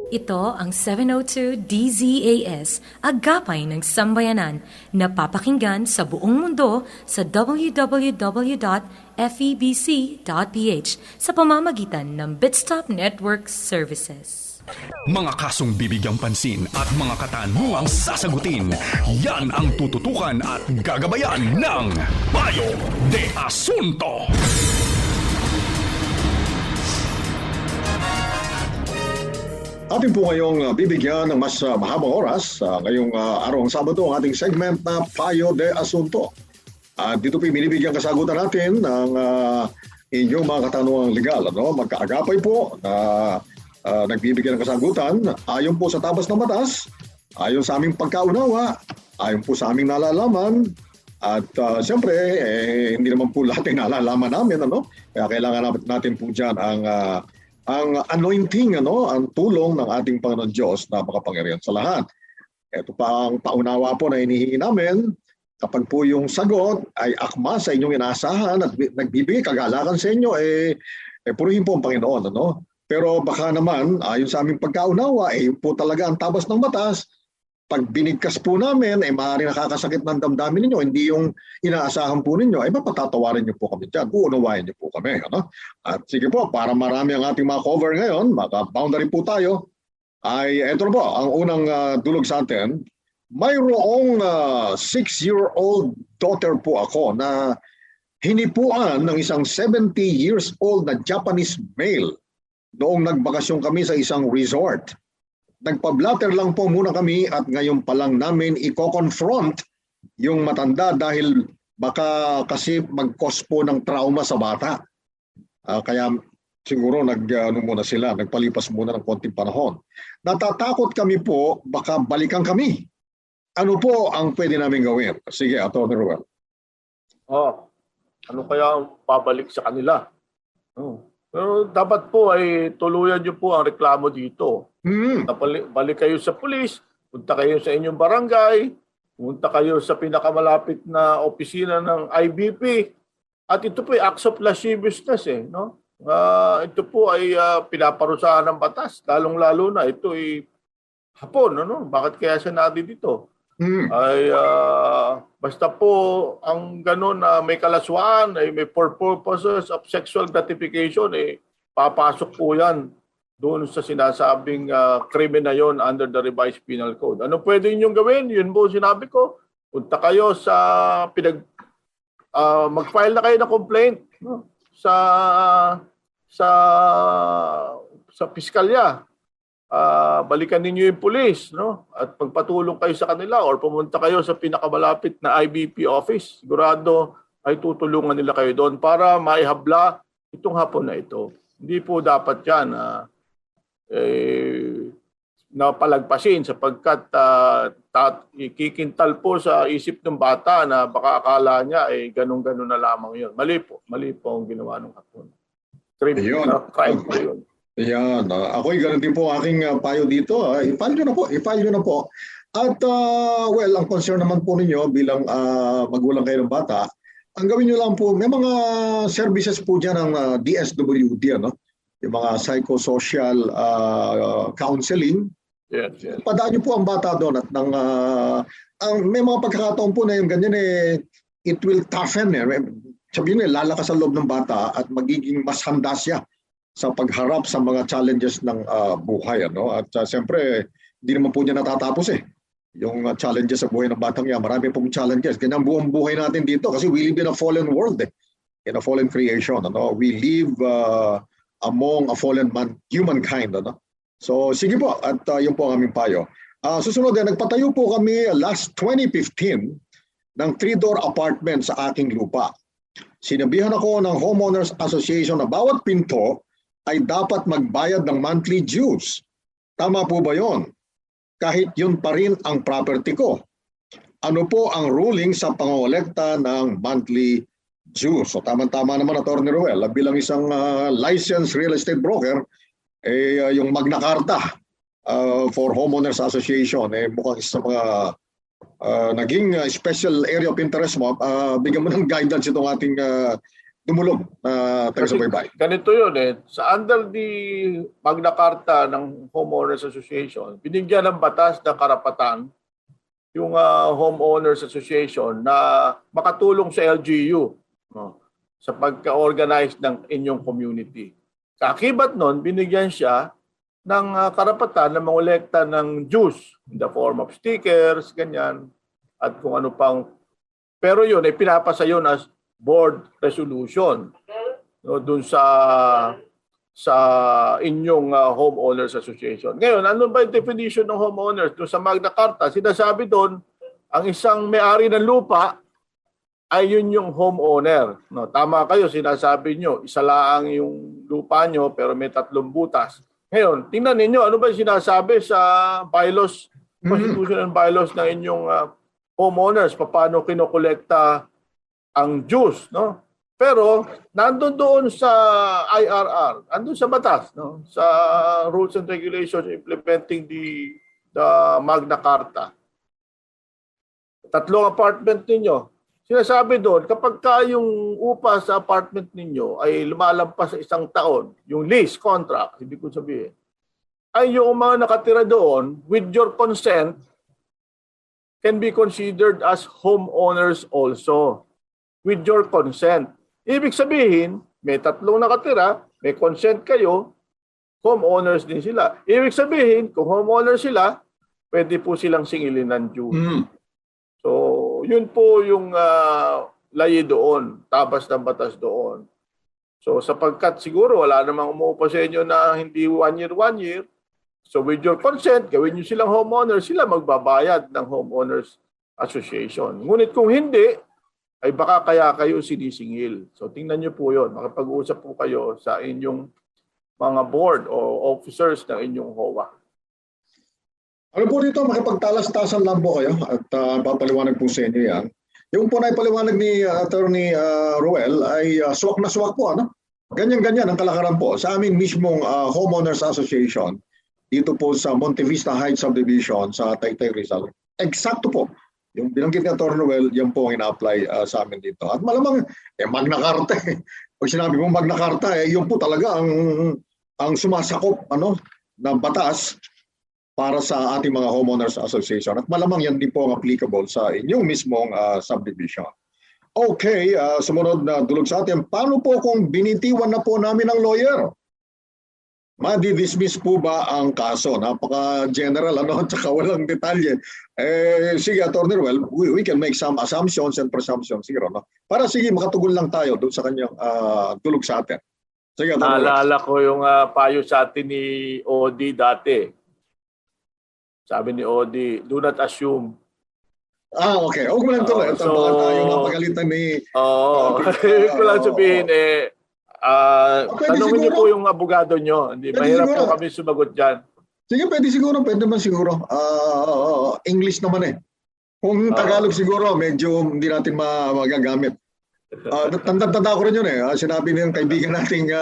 Ito ang 702 DZAS, Agapay ng Sambayanan, na papakinggan sa buong mundo sa www.febc.ph sa pamamagitan ng Bitstop Network Services. Mga kasong bibigyang pansin at mga katanungang sasagutin, yan ang tututukan at gagabayan ng Payo de Asunto. Atin po ngayong bibigyan ng mas mahabang oras ngayong araw ng Sabado ang ating segment na Payo de Asunto. Dito po binibigyan kasagutan natin ng inyong mga katanungang legal. Magkaagapay po na nagbibigyan ng kasagutan ayon po sa tabas ng batas, ayon sa aming pagkaunawa, ayon po sa aming nalalaman. At siyempre, hindi naman po lahat ay nalalaman namin. Kaya kailangan natin po dyan ang anointing, ang tulong ng ating Panginoon Diyos na makapangyarihan sa lahat. Ito pa ang paunawa po na hinihingi namin. Kapag po yung sagot ay akma sa inyong inaasahan at nagbibigay kagalakan sa inyo, purihin po ang Panginoon. Pero baka naman, ayon sa aming pagkaunawa, po talaga ang tabas ng batas. Pag binigkas po namin, maaaring nakakasakit ng damdamin ninyo, hindi yung inaasahan po ninyo, mapatatawarin niyo po kami dyan, uunawain niyo po kami. At sige po, para marami ang ating mga cover ngayon, maka-boundary po tayo, ay ito na po, ang unang dulog sa atin. Mayroong 6-year-old daughter po ako na hinipuan ng isang 70 years old na Japanese male noong nagbakasyon kami sa isang resort. Nagpa-blatter lang po muna kami at ngayon pa lang namin i-confront yung matanda dahil baka kasi mag-cause po ng trauma sa bata. Kaya siguro muna sila, nagpalipas muna ng konting panahon. Natatakot kami po, baka balikan kami. Ano po ang pwede namin gawin? Sige, Atty. Ruel. Ano kaya ang pabalik sa kanila? Pero dapat po ay tuluyan niyo po ang reklamo dito. Balik kayo sa pulis, punta kayo sa inyong barangay, punta kayo sa pinakamalapit na opisina ng IBP. At ito po ay acts of lasciviousness. Ito po ay pinaparusahan ng batas. Lalong-lalo na ito ay hapon. Bakit kaya siya dito? Basta po ang gano'n na may kalaswaan, may for purposes of sexual gratification, papasok po yan doon sa sinasabing krimen na yon under the revised penal code. Ano pwede ninyong gawin? Yun po sinabi ko. Punta kayo sa mag-file na kayo ng complaint sa piskalya. Balikan ninyo yung pulis, at magpatulong kayo sa kanila or pumunta kayo sa pinakamalapit na IBP office. Sigurado ay tutulungan nila kayo doon para maihabla itong hapon na ito. Hindi po dapat yan na palagpasin sapagkat ikikintal po sa isip ng bata na baka akala niya ganun-ganun na lamang yun. Mali po ang ginawa ng hapon. Crime po yun. Yan. Ako'y ganun din po aking payo dito. I-file nyo na po. At ang concern naman po ninyo bilang magulang kayo ng bata, ang gawin nyo lang po, may mga services po dyan ng DSWD, yung mga psychosocial counseling. Yes. Padaan nyo po ang bata doon at may mga pagkakataon po na yung ganyan it will toughen. Sabihin lalakas ang loob ng bata at magiging mas handa siya sa pagharap sa mga challenges ng buhay. At siyempre, hindi naman po niya natatapos yung challenges sa buhay ng batang yan. Marami pong challenges. Ganyan buong buhay natin dito kasi we live in a fallen world, in a fallen creation. We live among a fallen humankind. So sige po, at yun po ang aming payo. Susunod nagpatayo po kami last 2015 ng 3-door apartment sa aking lupa. Sinabihan ako ng Homeowners Association na bawat pinto ay dapat magbayad ng monthly dues. Tama po ba yon? kahit yun pa rin ang property ko. Ano po ang ruling sa pangolekta ng monthly dues? So tamang-tama naman, Atty. Ruel, bilang isang licensed real estate broker, yung Magna Carta for Homeowners Association, mukhang isa sa mga naging special area of interest mo. Bigyan mo ng guidance itong ating dumulog na taga-subaybay. Ganito yun Sa under the Magna Carta ng Homeowners Association, binigyan ng batas na karapatan yung Homeowners Association na makatulong sa LGU sa pagka-organize ng inyong community. Kakibat nun, binigyan siya ng karapatan na mangolekta ng dues in the form of stickers, ganyan, at kung ano pang. Pero yun, pinapasa yun as board resolution dun sa inyong Homeowners Association. Ngayon, ano ba yung definition ng homeowners? Doon sa Magna Carta, sinasabi doon, ang isang may-ari ng lupa ay yun yung homeowner. Tama kayo, sinasabi nyo, isa lang yung lupa nyo pero may 3 butas. Ngayon, tingnan ninyo, ano ba yung sinasabi sa bylaws, constitution and bylaws ng inyong homeowners, paano kinokolekta ang dues, no? Pero nandun doon sa IRR, nandun sa batas, no? Sa rules and regulations implementing the Magna Carta. 3 apartment ninyo. Sinasabi doon, kapag yung upa sa apartment ninyo ay lumalampas sa 1 taon, yung lease contract, hindi ko sabihin, ay yung mga nakatira doon, with your consent, can be considered as homeowners also. With your consent. Ibig sabihin, may 3 nakatira, may consent kayo, homeowners din sila. Ibig sabihin, kung homeowners sila, pwede po silang singilin ng dues. So, yun po yung layi doon, tabas ng batas doon. So, sapagkat siguro wala namang umuupa sa inyo na hindi 1 year, so with your consent, gawin nyo silang homeowners, sila magbabayad ng Homeowners Association. Ngunit kung hindi, ay baka kaya kayo sinisingil. So tingnan nyo po yun. Makapag-uusap po kayo sa inyong mga board o officers ng inyong HOA. Ano po dito, makipagtalas-tasan lang po kayo at papaliwanag po sa inyo yan. Yung po na ipaliwanag ni Atty. Ruel ay swak na swak po. Ganyan-ganyan ang kalakaran po sa aming mismong Homeowners Association dito po sa Monte Vista Heights Subdivision sa Taytay Rizal. Eksakto po. Yung binanggit ni Atty. Ruel, yan po ang ina-apply sa amin dito. At malamang, Magna Carta Pag sinabi mo Magna Carta, yun po talaga ang sumasakop ng batas para sa ating mga Homeowners Association. At malamang yan din po ang applicable sa inyong mismong subdivision. Okay, sumunod na dulog sa atin. Paano po kung binitiwan na po namin ng lawyer? Madi-dismiss po ba ang kaso? Napaka-general, tsaka walang detalye. Sige, Atty. Ruel, we can make some assumptions and presumptions here, para sige, makatugon lang tayo doon sa kanyang tulog sa atin. Sige, Atty. Ruel. Naalala ko yung payo sa atin ni Odi dati. Sabi ni Odi, do not assume. Okay. Huwag mo lang tuloy. Baka tayo mapagalitan ni... Ibig ko lang sabihin, tanungin niyo po yung abogado nyo. Mahirap po kami sumagot dyan. Sige, pwede man siguro. English naman Kung Tagalog siguro, medyo hindi natin magagamit. Tanda ko rin yun Sinabi ng kaibigan nating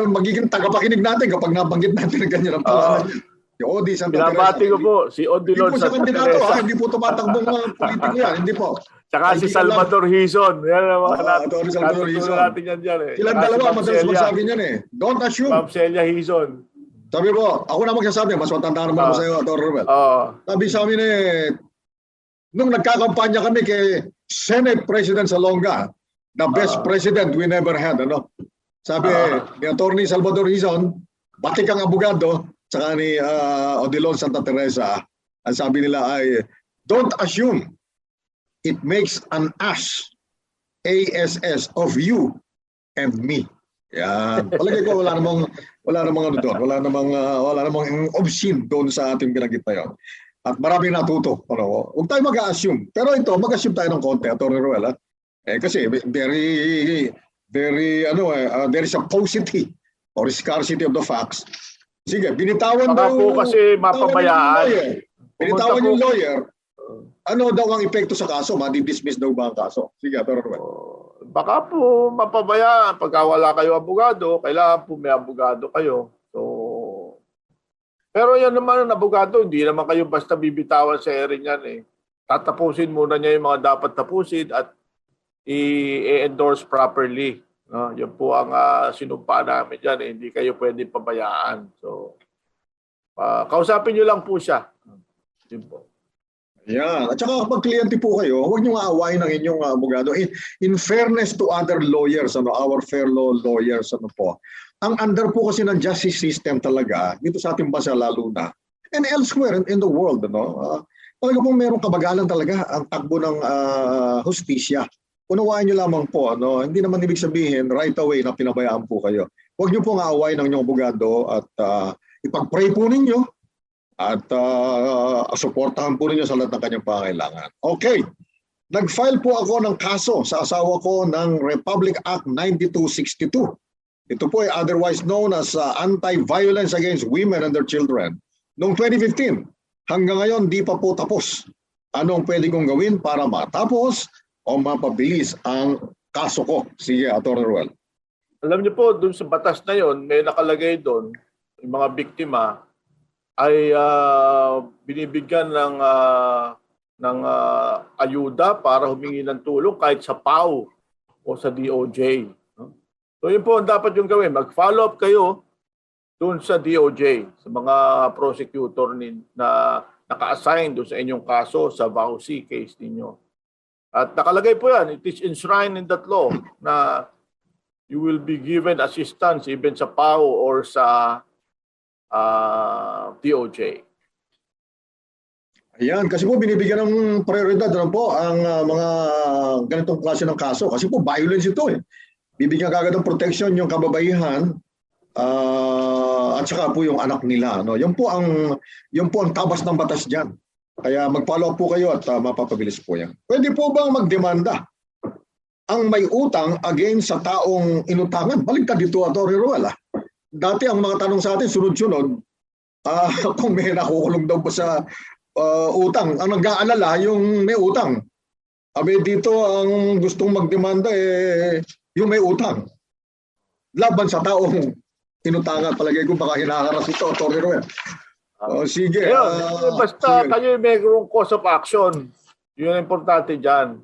magiging tagapakinig natin kapag nabanggit natin ng ganyan ang pangalan niya. Si Odi Santa Teresa. Binabati ko po, si Odilon Santa Teresa. Hindi po tumatakbong politiko yan, hindi po. Tsaka si Salvador Hizon. Yan ang mga Salvador Hizon. natin yan dyan Silang dalawa, madalas magsabi niyan Don't assume. Ma'am Celia Hizon. Sabi ko, ako na magsasabi, mas matanda naman ako sa iyo, Atty. Ruel. Sabi sa amin nung nagkakampanya kami kay Senate President Salonga, the best president we never had, Sabi ni Atty. Salvador Hizon, batik ang abogado, tsaka ni Odilon Santa Teresa, ang sabi nila ay, don't assume. It makes an ass, ASS, of you and me. Yan. Palagay ko wala namang doon. Wala namang obscene doon sa ating binanggit na yun. At maraming natuto. Huwag tayo mag-assume. Pero ito, mag-assume tayo ng konti, Atty. Ruel. Kasi there is a paucity or scarcity of the facts Sige, binitawan Baka daw. po kasi mapabayaan. Binitawan yung lawyer. Ano daw ang epekto sa kaso? Madi-dismiss daw ba ang kaso? Sige, Atty. Ruel. Baka po mapabayaan. Pagka wala kayo abogado, kailangan po may abogado kayo. So, pero yan naman ang abogado, hindi naman kayo basta bibitawan sa hearing yan eh. Tatapusin muna niya yung mga dapat tapusin at i-endorse properly. No? Yun po ang sinumpa namin dyan. Eh. Hindi kayo pwede pabayaan. So, kausapin nyo lang po siya. Yun po. Yan. At saka kapag kliyente po kayo, huwag niyo aawayin ng inyong abogado. In fairness to other lawyers, our fellow lawyers, ang under po kasi ng justice system talaga, dito sa ating bansa lalo na, and elsewhere in the world, talaga pong merong kabagalan talaga ang takbo ng hustisya. Unawain niyo lamang po, hindi naman ibig sabihin right away na pinabayaan po kayo. Huwag niyo pong aawayin ng inyong abogado at ipag-pray po ninyo at suportahan po ninyo sa lahat ng kanyang pangailangan. Okay, nag-file po ako ng kaso sa asawa ko ng Republic Act 9262. Ito po ay otherwise known as Anti-Violence Against Women and Their Children. Noong 2015, hanggang ngayon di pa po tapos. Anong pwede kong gawin para matapos o mapabilis ang kaso ko? Sige, Atty. Ruel. Alam niyo po, dun sa batas na yon, may nakalagay doon, yung mga biktima ay binibigyan ng ayuda para humingi ng tulong kahit sa PAO o sa DOJ. So yun po ang dapat yung gawin. Mag-follow up kayo doon sa DOJ, sa mga prosecutor na naka-assign doon sa inyong kaso sa VAUSI case ninyo. At nakalagay po yan, it is enshrined in that law na you will be given assistance even sa PAO or sa DOJ. Ayan, kasi po binibigyan ng prioridad po ang mga ganitong klase ng kaso. Kasi po violence ito eh. Bibigyan kagad ng protection yung kababaihan at saka po yung anak nila. Yun po ang tabas ng batas dyan. Kaya mag-follow up po kayo at mapapabilis po yan. Pwede po bang magdemanda ang may utang against sa taong inutangan? Baliktad dito, Atty. Ruel. Dati ang mga tanong sa atin, sunod-sunod, kung may nakukulong daw ba sa utang. Ang nag-aalala, yung may utang. Abe dito, ang gustong magdemanda, yung may utang. Laban sa taong inutangan. Palagay ko baka hinakaras ito, Atty. Ruel. Sige. Basta sige. kayo mayroong cause of action. Yun ang importante dyan.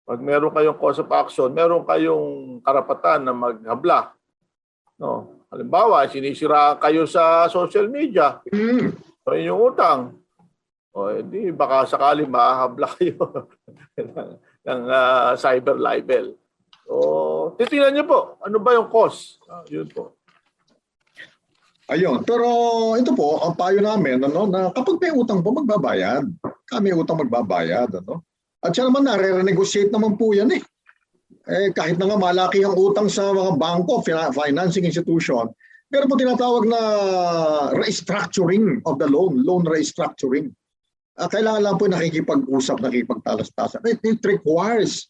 Pag meron kayong cause of action, meron kayong karapatan na maghabla. No. Halimbawa, sinisira kayo sa social media. So, inyong utang. O, edi, baka sakali mahabla kayo ng cyber libel. So, titingnan niyo po, ano ba yung cause? Yun po. Ayun, pero ito po, ang payo namin, na kapag may utang po, magbabayad. Kami utang magbabayad. At siya naman, nare-renegotiate naman po yan eh. Kahit na nga malaki ang utang sa mga bangko, financing institution, pero po tinatawag na restructuring of the loan restructuring. Kailangan lang po nakikipag-usap, nakikipagtalas-talas. It requires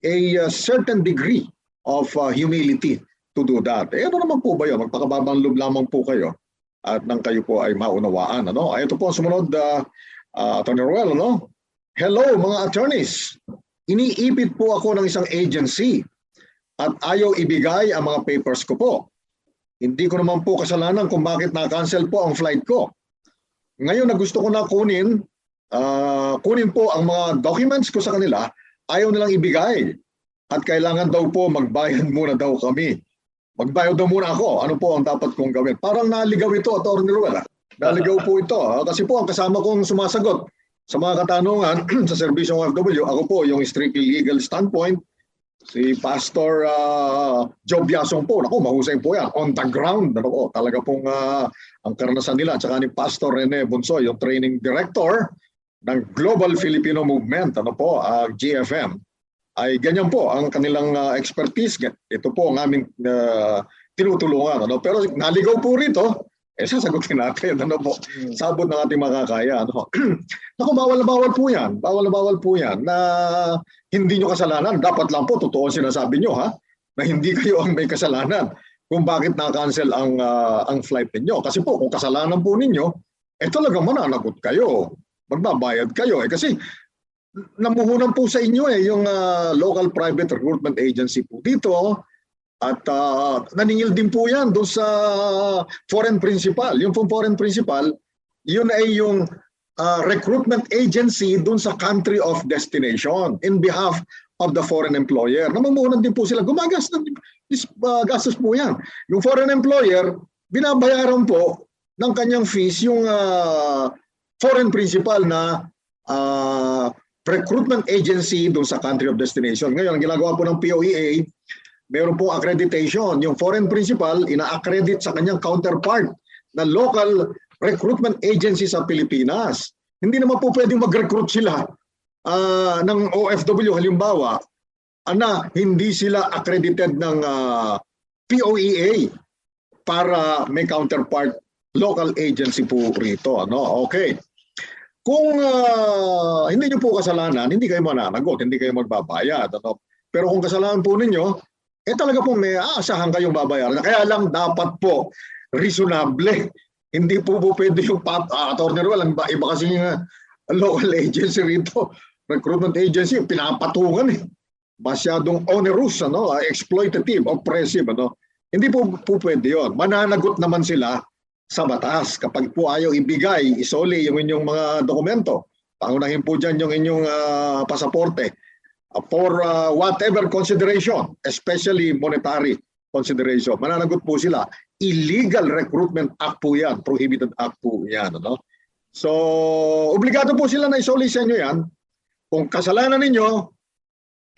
a certain degree of humility to do that. Ano naman po ba yun? Magpakababang loob lamang po kayo at nang kayo po ay maunawaan. Ito po ang sumunod, Atty. Ruel. Hello mga attorneys. Iniipit po ako ng isang agency at ayaw ibigay ang mga papers ko po. Hindi ko naman po kasalanan kung bakit na-cancel po ang flight ko. Ngayon na gusto ko na kunin po ang mga documents ko sa kanila, ayaw nilang ibigay. At kailangan daw po magbayad muna daw kami. Magbayad daw muna ako. Ano po ang dapat kong gawin? Parang naligaw ito, Atty. Ruel. Naligaw po ito. Kasi po ang kasama kong sumasagot sa mga katanungan sa Serbisyong OFW, ako po yung strictly legal standpoint, si Pastor Job Yasong po, mahusay po yan, on the ground, talaga pong ang karanasan nila, at saka ni Pastor Rene Bonsoy, yung training director ng Global Filipino Movement, GFM, ay ganyan po ang kanilang expertise. Ito po ang aming tinutulungan. Pero naligaw po rito, sasagutin natin. Sabot ng ating makakaya. Bawal na bawal po yan. Bawal na bawal po yan na hindi nyo kasalanan. Dapat lang po, totoo sinasabi nyo, na hindi kayo ang may kasalanan. kung bakit na-cancel ang flight ninyo. Kasi po, kung kasalanan po ninyo, talagang mananagot kayo. Magbabayad kayo. Kasi namuhunan po sa inyo yung local private recruitment agency po dito. At naningil din po yan doon sa foreign principal. Yung foreign principal, yun ay yung recruitment agency doon sa country of destination in behalf of the foreign employer. Namumuhunan din po sila. Gastos po yan. Yung foreign employer, binabayaran po ng kanyang fees yung foreign principal na recruitment agency doon sa country of destination. Ngayon, ang ginagawa po ng POEA, meron po accreditation. Yung foreign principal, ina-accredit sa kanyang counterpart na local recruitment agency sa Pilipinas. Hindi naman po pwedeng mag-recruit sila ng OFW halimbawa na hindi sila accredited ng POEA para may counterpart local agency po rito. Okay. Kung hindi nyo po kasalanan, hindi kayo mananagot, hindi kayo magbabayad. Pero kung kasalanan po ninyo, talaga po may aasahan kayong babayaran. Kaya lang dapat po reasonable. Hindi po pwede yung attorney Ruel, iba kasi yung local agency rito, recruitment agency, pinapatungan masyadong onerous, exploitative, oppressive. Hindi po pwede yun. Mananagot naman sila sa batas. Kapag po ayaw ibigay, isoli yung inyong mga dokumento. Pangunahin po dyan yung inyong pasaporte for whatever consideration, especially monetary consideration. Mananagot po sila. Illegal Recruitment Act po yan. Prohibited Act po yan. So, obligado po sila na isoli sa inyo yan. Kung kasalanan ninyo,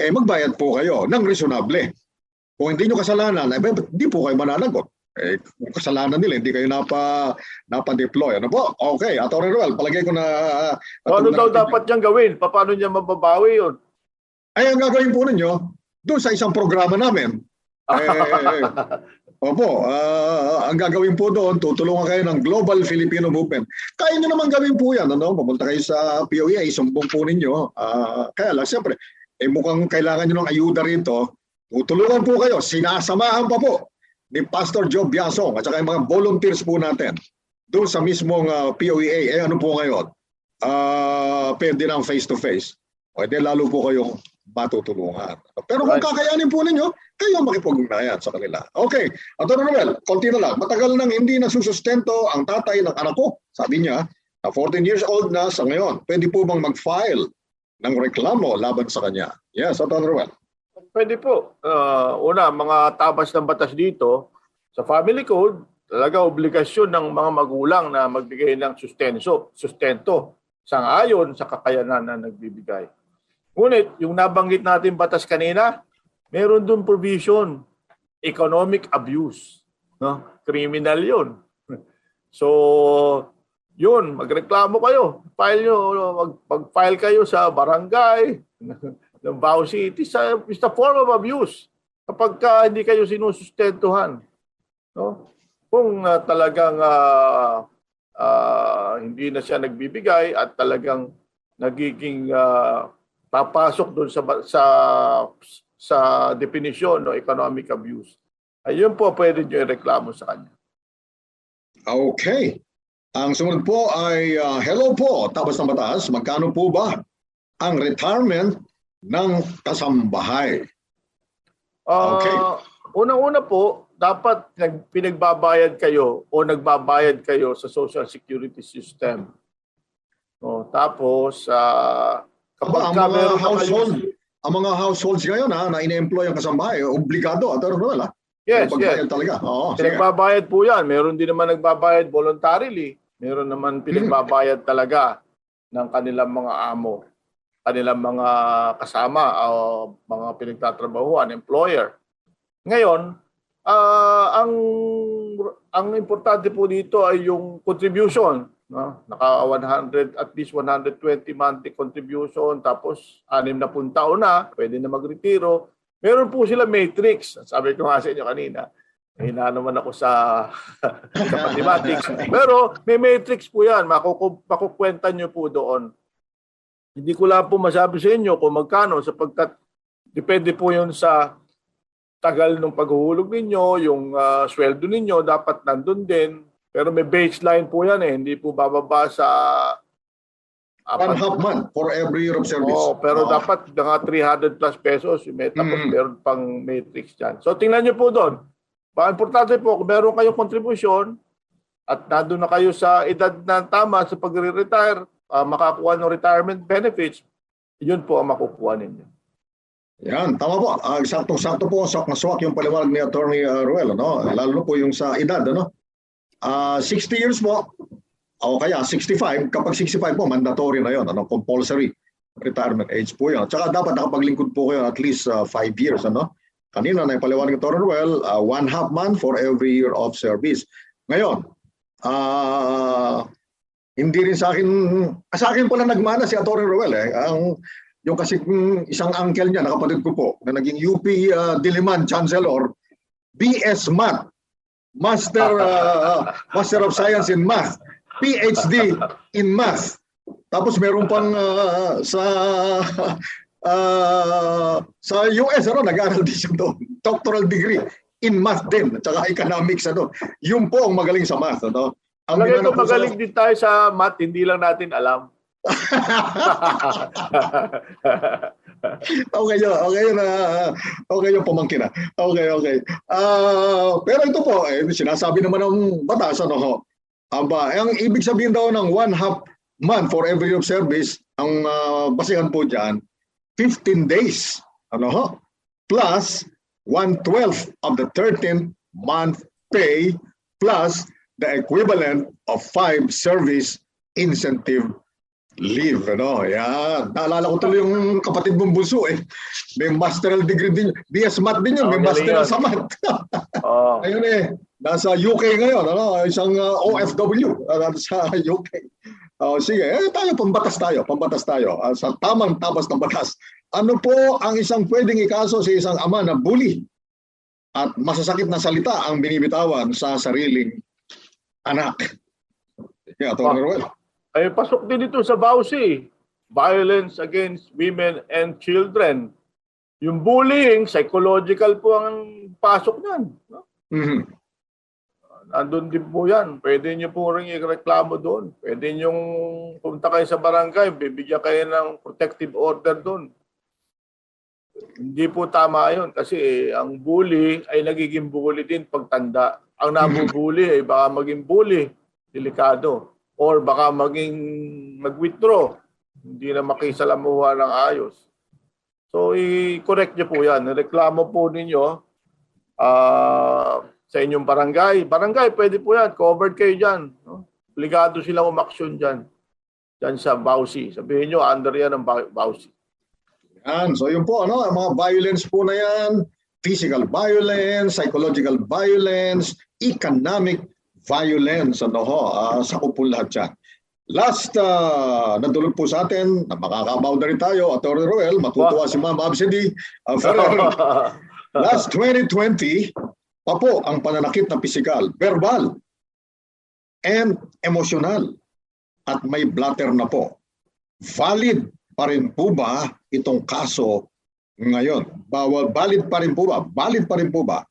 magbayad po kayo ng reasonable. Kung hindi nyo kasalanan, hindi po kayo mananagot. Kung kasalanan nila, hindi kayo napa-deploy. Ano po? Okay, Atty. Ruel, palagay ko na... ano daw dapat niyang gawin? Paano niya mababawi yun? Ang gagawin po ninyo, doon sa isang programa namin, ang gagawin po doon, tutulungan kayo ng Global Filipino Movement. Kaya nyo naman gawin po yan. Pumunta kayo sa POEA, isumbong po ninyo. Kaya lang, siyempre, mukhang kailangan nyo ng ayuda rito. Tutulungan po kayo. Sinasamahan pa po ni Pastor Joe Biasong at saka yung mga volunteers po natin doon sa mismong POEA. Ano po ngayon? Pwede ng face-to-face. Pwede lalo po kayong matutulungan. Pero kung kakayanin po ninyo, kayo makipag-ugnayan sa kanila. Okay, Atty. Ruel, konti na lang. Matagal nang hindi nasusustento ang tatay ng anak ko. Sabi niya, na 14 years old na sa ngayon. Pwede po bang mag-file ng reklamo laban sa kanya? Yes, Atty. Ruel. Pwede po. Una, mga tabas ng batas dito, sa family code, talaga obligasyon ng mga magulang na magbigay ng sustento sang-ayon sa kakayanan na nagbibigay. Ngunit, yung nabanggit natin batas kanina, meron dun provision, economic abuse. Criminal yun. So, yun, magreklamo kayo. Mag-file kayo sa barangay, ng Bao City, it's a form of abuse kapag hindi kayo sinusustentuhan. Kung talagang hindi na siya nagbibigay at talagang nagiging papasok doon sa definisyon no economic abuse. Ayun po pwede niyo ireklamo sa kanya. Okay. Ang sumunod po ay hello po, tabas ng batas. Magkano po ba ang retirement ng kasambahay? Okay. Unang-una po, dapat pinagbabayad kayo o nagbabayad kayo sa Social Security System. Tapos kapag ang mga households ngayon na ine-employ ang kasambahay, obligado at wala. Yes. Talaga. Pinagbabayad po yan. Meron din naman nagbabayad voluntarily. Meron naman pinagbabayad talaga ng kanilang mga amo, kanilang mga kasama o mga pinagtatrabahuan, employer. Ngayon, ang importante po dito ay yung contribution. Naka 100, at least 120 monthly contribution, tapos 60 taon na, pwede na magretiro. Meron po sila matrix. Sabi ko nga sa inyo kanina, hina naman ako sa mathematics. Pero may matrix po yan. Makukwenta nyo po doon. Hindi ko lang po masabi sa inyo kung magkano sapagkat depende po yun sa tagal ng paghuhulog ninyo, yung sweldo ninyo, dapat nandun din. Pero may baseline po yan eh. Hindi po bababa sa 1/2 month for every year of service. Pero dapat mga 300 plus pesos. Tapos meron pang matrix dyan. So tingnan nyo po doon. Importante po, kung meron kayong contribution at nandun na kayo sa edad na tama sa pag-retire, makakuha ng retirement benefits, yun po ang makukuha ninyo. Yan, tama po. Saktong-sakto po, swak yung paliwanag ni Attorney Ruel, ano? Lalo na po yung sa edad, ano? 60 years po, o kaya 65, kapag 65 po, mandatory na yon, ano? Compulsory retirement age po yun. At saka dapat nakapaglingkod po kayo at least 5 years, ano? Kanina na yung paliwanag ni Attorney Ruel, 1/2 month for every year of service. Ngayon, hindi rin sa akin pala nagmana si Attorney Ruel eh. Yung kasi isang uncle niya, nakapatid ko po, na naging UP Diliman Chancellor, BS Math, Master of Science in Math, PhD in Math. Tapos meron pang sa US, nag-aaral din siya doon, doctoral degree in Math din, at saka economics. Yun po ang magaling sa Math. Magaling din tayo sa Math, hindi lang natin alam. Okay yung pamangkin na. Okay. Pero ito po, sinasabi naman ng batas, ang ibig sabihin daw ng 1/2 month for every year of service, ang basihan po dyan, 15 days, plus 1/12 of the 13th month pay plus the equivalent of 5 service incentive leave, Yan. Naalala ko tuloy yung kapatid mong bunso eh. May masteral degree din. BS Math din yun. May masteral sa Math. Ayun eh. Nasa UK ngayon, isang OFW sa UK. Sige, pambatas tayo. Sa tamang tabas ng batas. Ano po ang isang pwedeng ikaso sa isang ama na bully at masasakit na salita ang binibitawan sa sariling anak? Yeah, Atty. Ruel. Ay pasok din ito sa BAUSI, Violence Against Women and Children. Yung bullying, psychological po ang pasok niyan. Nandun din po yan. Pwede nyo po rin i-reklamo doon. Pwede nyo pumunta kayo sa barangay, bibigyan kayo ng protective order doon. Hindi po tama yun kasi ang bully ay nagiging bully din pagtanda. Ang nabubully ay baka maging bully, delikado. Or baka mag-withdraw, hindi na makisalamuha ng ayos. So, i-correct nyo po yan. Reklamo po ninyo sa inyong barangay. Barangay, pwede po yan. Covered kayo dyan. Obligado silang umaksyon dyan. Dyan sa BAUSI. Sabihin nyo, under yan ng BAUSI. Yan. So, yun po, ang mga violence po na yan, physical violence, psychological violence, economic violence, sakop po lahat yan. Last, nadulog po sa atin, na makakabaw na rin tayo, Atty. Ruel, matutuwa si Ma'am Absedy. Last 2020, pa po ang pananakit na pisikal, verbal, and emotional, at may blatter na po. Valid pa rin po ba itong kaso ngayon? Valid pa rin po ba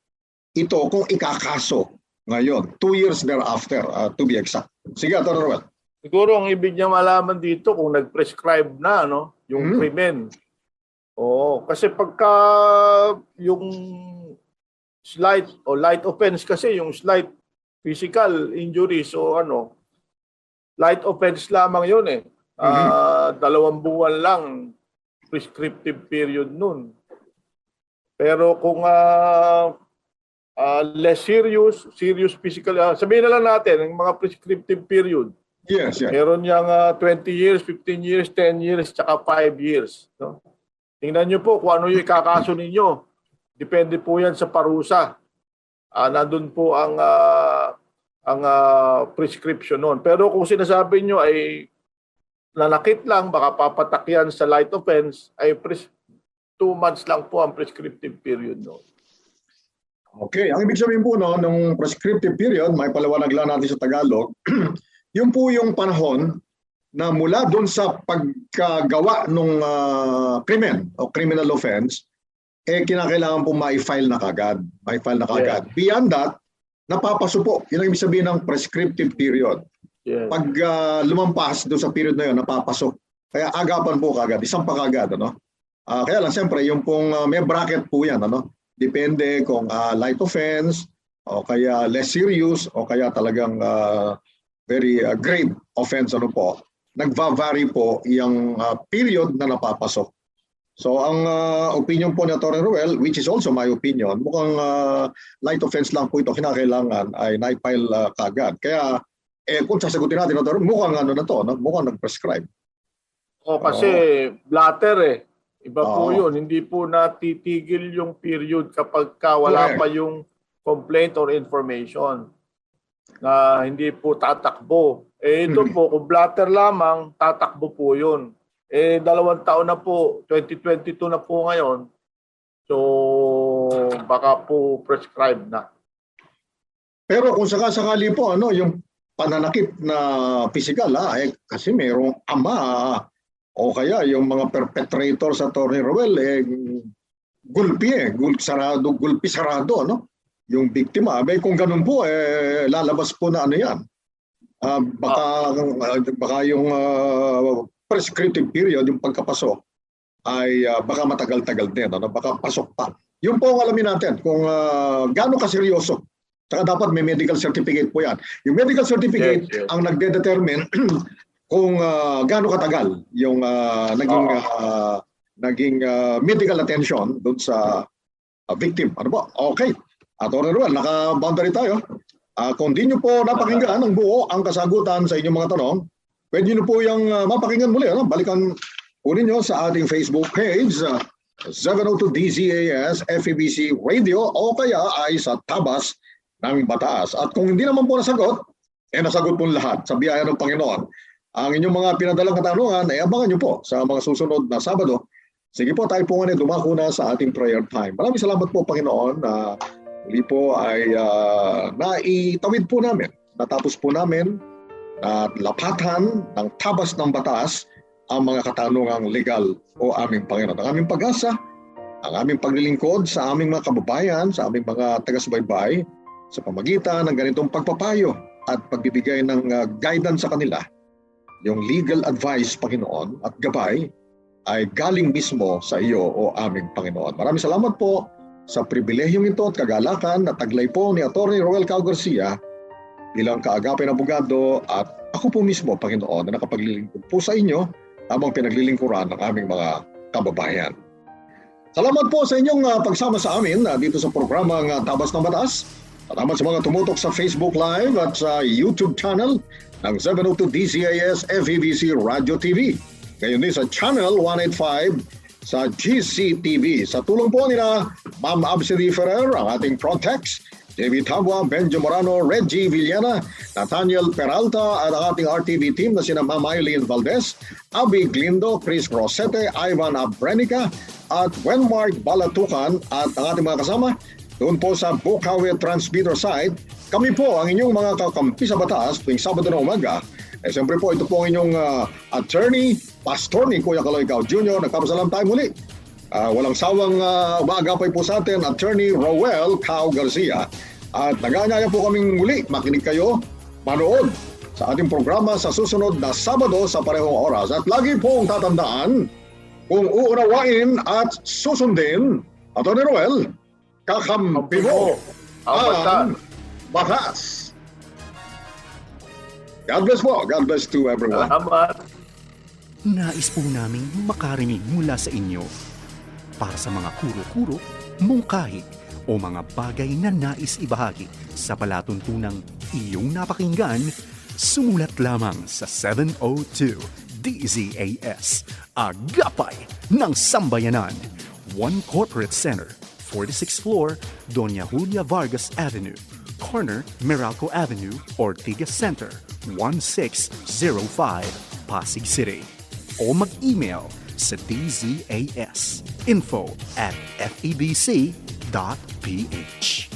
ito kung ikakaso ngayon, 2 years thereafter, to be exact? Sige, Atty. Ruel. Siguro ang ibig niya malaman dito kung nag-prescribe na yung krimen. Kasi pagka yung slight o light offense kasi yung slight physical injury, light offense lamang yun eh. 2 buwan lang prescriptive period nun. Pero kung less serious physical, sabihin na lang natin, yung mga prescriptive period. Yes. Meron niyang 20 years, 15 years, 10 years, tsaka 5 years. Tingnan niyo po kung ano yung ikakaso ninyo. Depende po yan sa parusa. Nandun po ang prescription nun. Pero kung sinasabi niyo ay nanakit lang, baka papatak yan sa light offense, ay 2 months lang po ang prescriptive period nun. Okay, ang ibig sabihin po ng prescriptive period, may paliwanag lang natin sa Tagalog, yun po yung panahon na mula doon sa pagkagawa ng krimen o criminal offense kinakailangan po ma-file na kagad. Beyond that, napapaso po. Yun ang ibig sabihin ng prescriptive period. Yes. Pag lumampas doon sa period na yun, napapasok. Kaya agapan po kagad, isang pa kagad. Ano? Kaya lang, siyempre, yung pong may bracket po yan. Ano? Depende kung light offense, o kaya less serious, o kaya talagang very grave offense. Ano po? Nagva-vary po yung period na napapasok. So ang opinion po ni Atty. Roel, which is also my opinion, mukhang light offense lang po ito, kinakailangan ay na-file kagad. Kaya kung sasagutin natin, mukhang ano na to, no? Mukhang nag-prescribe. Kasi blatter Iba po yun. Hindi po natitigil yung period kapag wala pa yung complaint or information na hindi po tatakbo. Ito po, kung blatter lamang, tatakbo po yun. 2 taon na po, 2022 na po ngayon. So, baka po prescribed na. Pero kung sakasakali po, yung pananakit na physical, kasi mayroong ama, o kaya yung mga perpetrator sa Atty. Roel, gulpi sarado, no? Yung biktima. Kung ganun po, lalabas po na yan. Baka yung prescriptive period, yung pagkapasok, ay baka matagal-tagal din. Ano? Baka pasok pa. Yun po ang alamin natin kung gaano kaseryoso. Saka dapat may medical certificate po yan. Yung medical certificate ang nagde-determine kung gaano katagal yung naging medical attention doon sa victim. Ano ba? Okay. Atty. Roel, naka-boundary tayo. Kung di nyo po napakinggan ng buo ang kasagutan sa inyong mga tanong, pwede nyo po yung mapakinggan muli. Balikan kunin nyo sa ating Facebook page, 702 DZAS FEBC Radio, o kaya ay sa Tabas ng Batas. At kung hindi naman po nasagot, nasagot po lahat sa biyaya ng Panginoon. Ang inyong mga pinadalang katanungan, abangan nyo po sa mga susunod na Sabado. Sige po, tayo po nga dumako na sa ating prayer time. Maraming salamat po, Panginoon, na muli po ay naitawid po namin. Natapos po namin at lapatan ng Tabas ng Batas ang mga katanungang legal o aming Panginoon. Ang aming pag-asa, ang aming paglilingkod sa aming mga kababayan, sa aming mga taga-subaybay, sa pamagitan ng ganitong pagpapayo at pagbibigay ng guidance sa kanila. Yung legal advice, Panginoon, at gabay ay galing mismo sa iyo o aming Panginoon. Maraming salamat po sa pribilehiyong ito at kagalakan na taglay po ni Atty. Roel Cao Garcia bilang kaagapay na abogado at ako po mismo, Panginoon, na nakapaglilingkod po sa inyo habang pinaglilingkuran ng aming mga kababayan. Salamat po sa inyong pagsama sa amin dito sa programang Tabas ng Batas. Salamat sa mga tumutok sa Facebook Live at sa YouTube channel ng 702 DZAS FEBC Radio TV. Ngayon din sa Channel 185 sa GCTV. Sa tulong po nila Ma'am Absidy Ferrer, ang ating Protex, David Tabwa, Benjo Morano, Reggie Villena, Nathaniel Peralta at ang ating RTV team na sina Ma'am Eileen Valdez, Abby Glindo, Chris Rosete, Ivan Abrenica at Wenmark Balatukan at ang ating mga kasama doon po sa Bukawi Transmitter site. Kami po ang inyong mga kakampi sa batas tuwing Sabado na umaga. Siyempre po ito po ang inyong attorney, pastor ni Kuya Kaloy Cao Jr. Nagpapasalam tayo muli. Walang sawang maagapay po sa atin, Attorney Roel Cao Garcia. At nag-aanyaya po kaming muli, makinig kayo, manood sa ating programa sa susunod na Sabado sa parehong oras. At lagi pong tatandaan, kung uunawain at susundin, Attorney Roel, kakampi mo ang batas. God bless po. God bless to everyone. Salamat. Nais po naming makarinig mula sa inyo para sa mga kuro-kuro, mungkahi o mga bagay na nais ibahagi sa palatuntunang iyong napakinggan, sumulat lamang sa 702 DZAS, Agapay ng Sambayanan, 1 Corporate Center, 46th floor, Doña Julia Vargas Avenue, corner Meralco Avenue, Ortigas Center, 1605, Pasig City. O mag-email sa dzas info@febc.ph.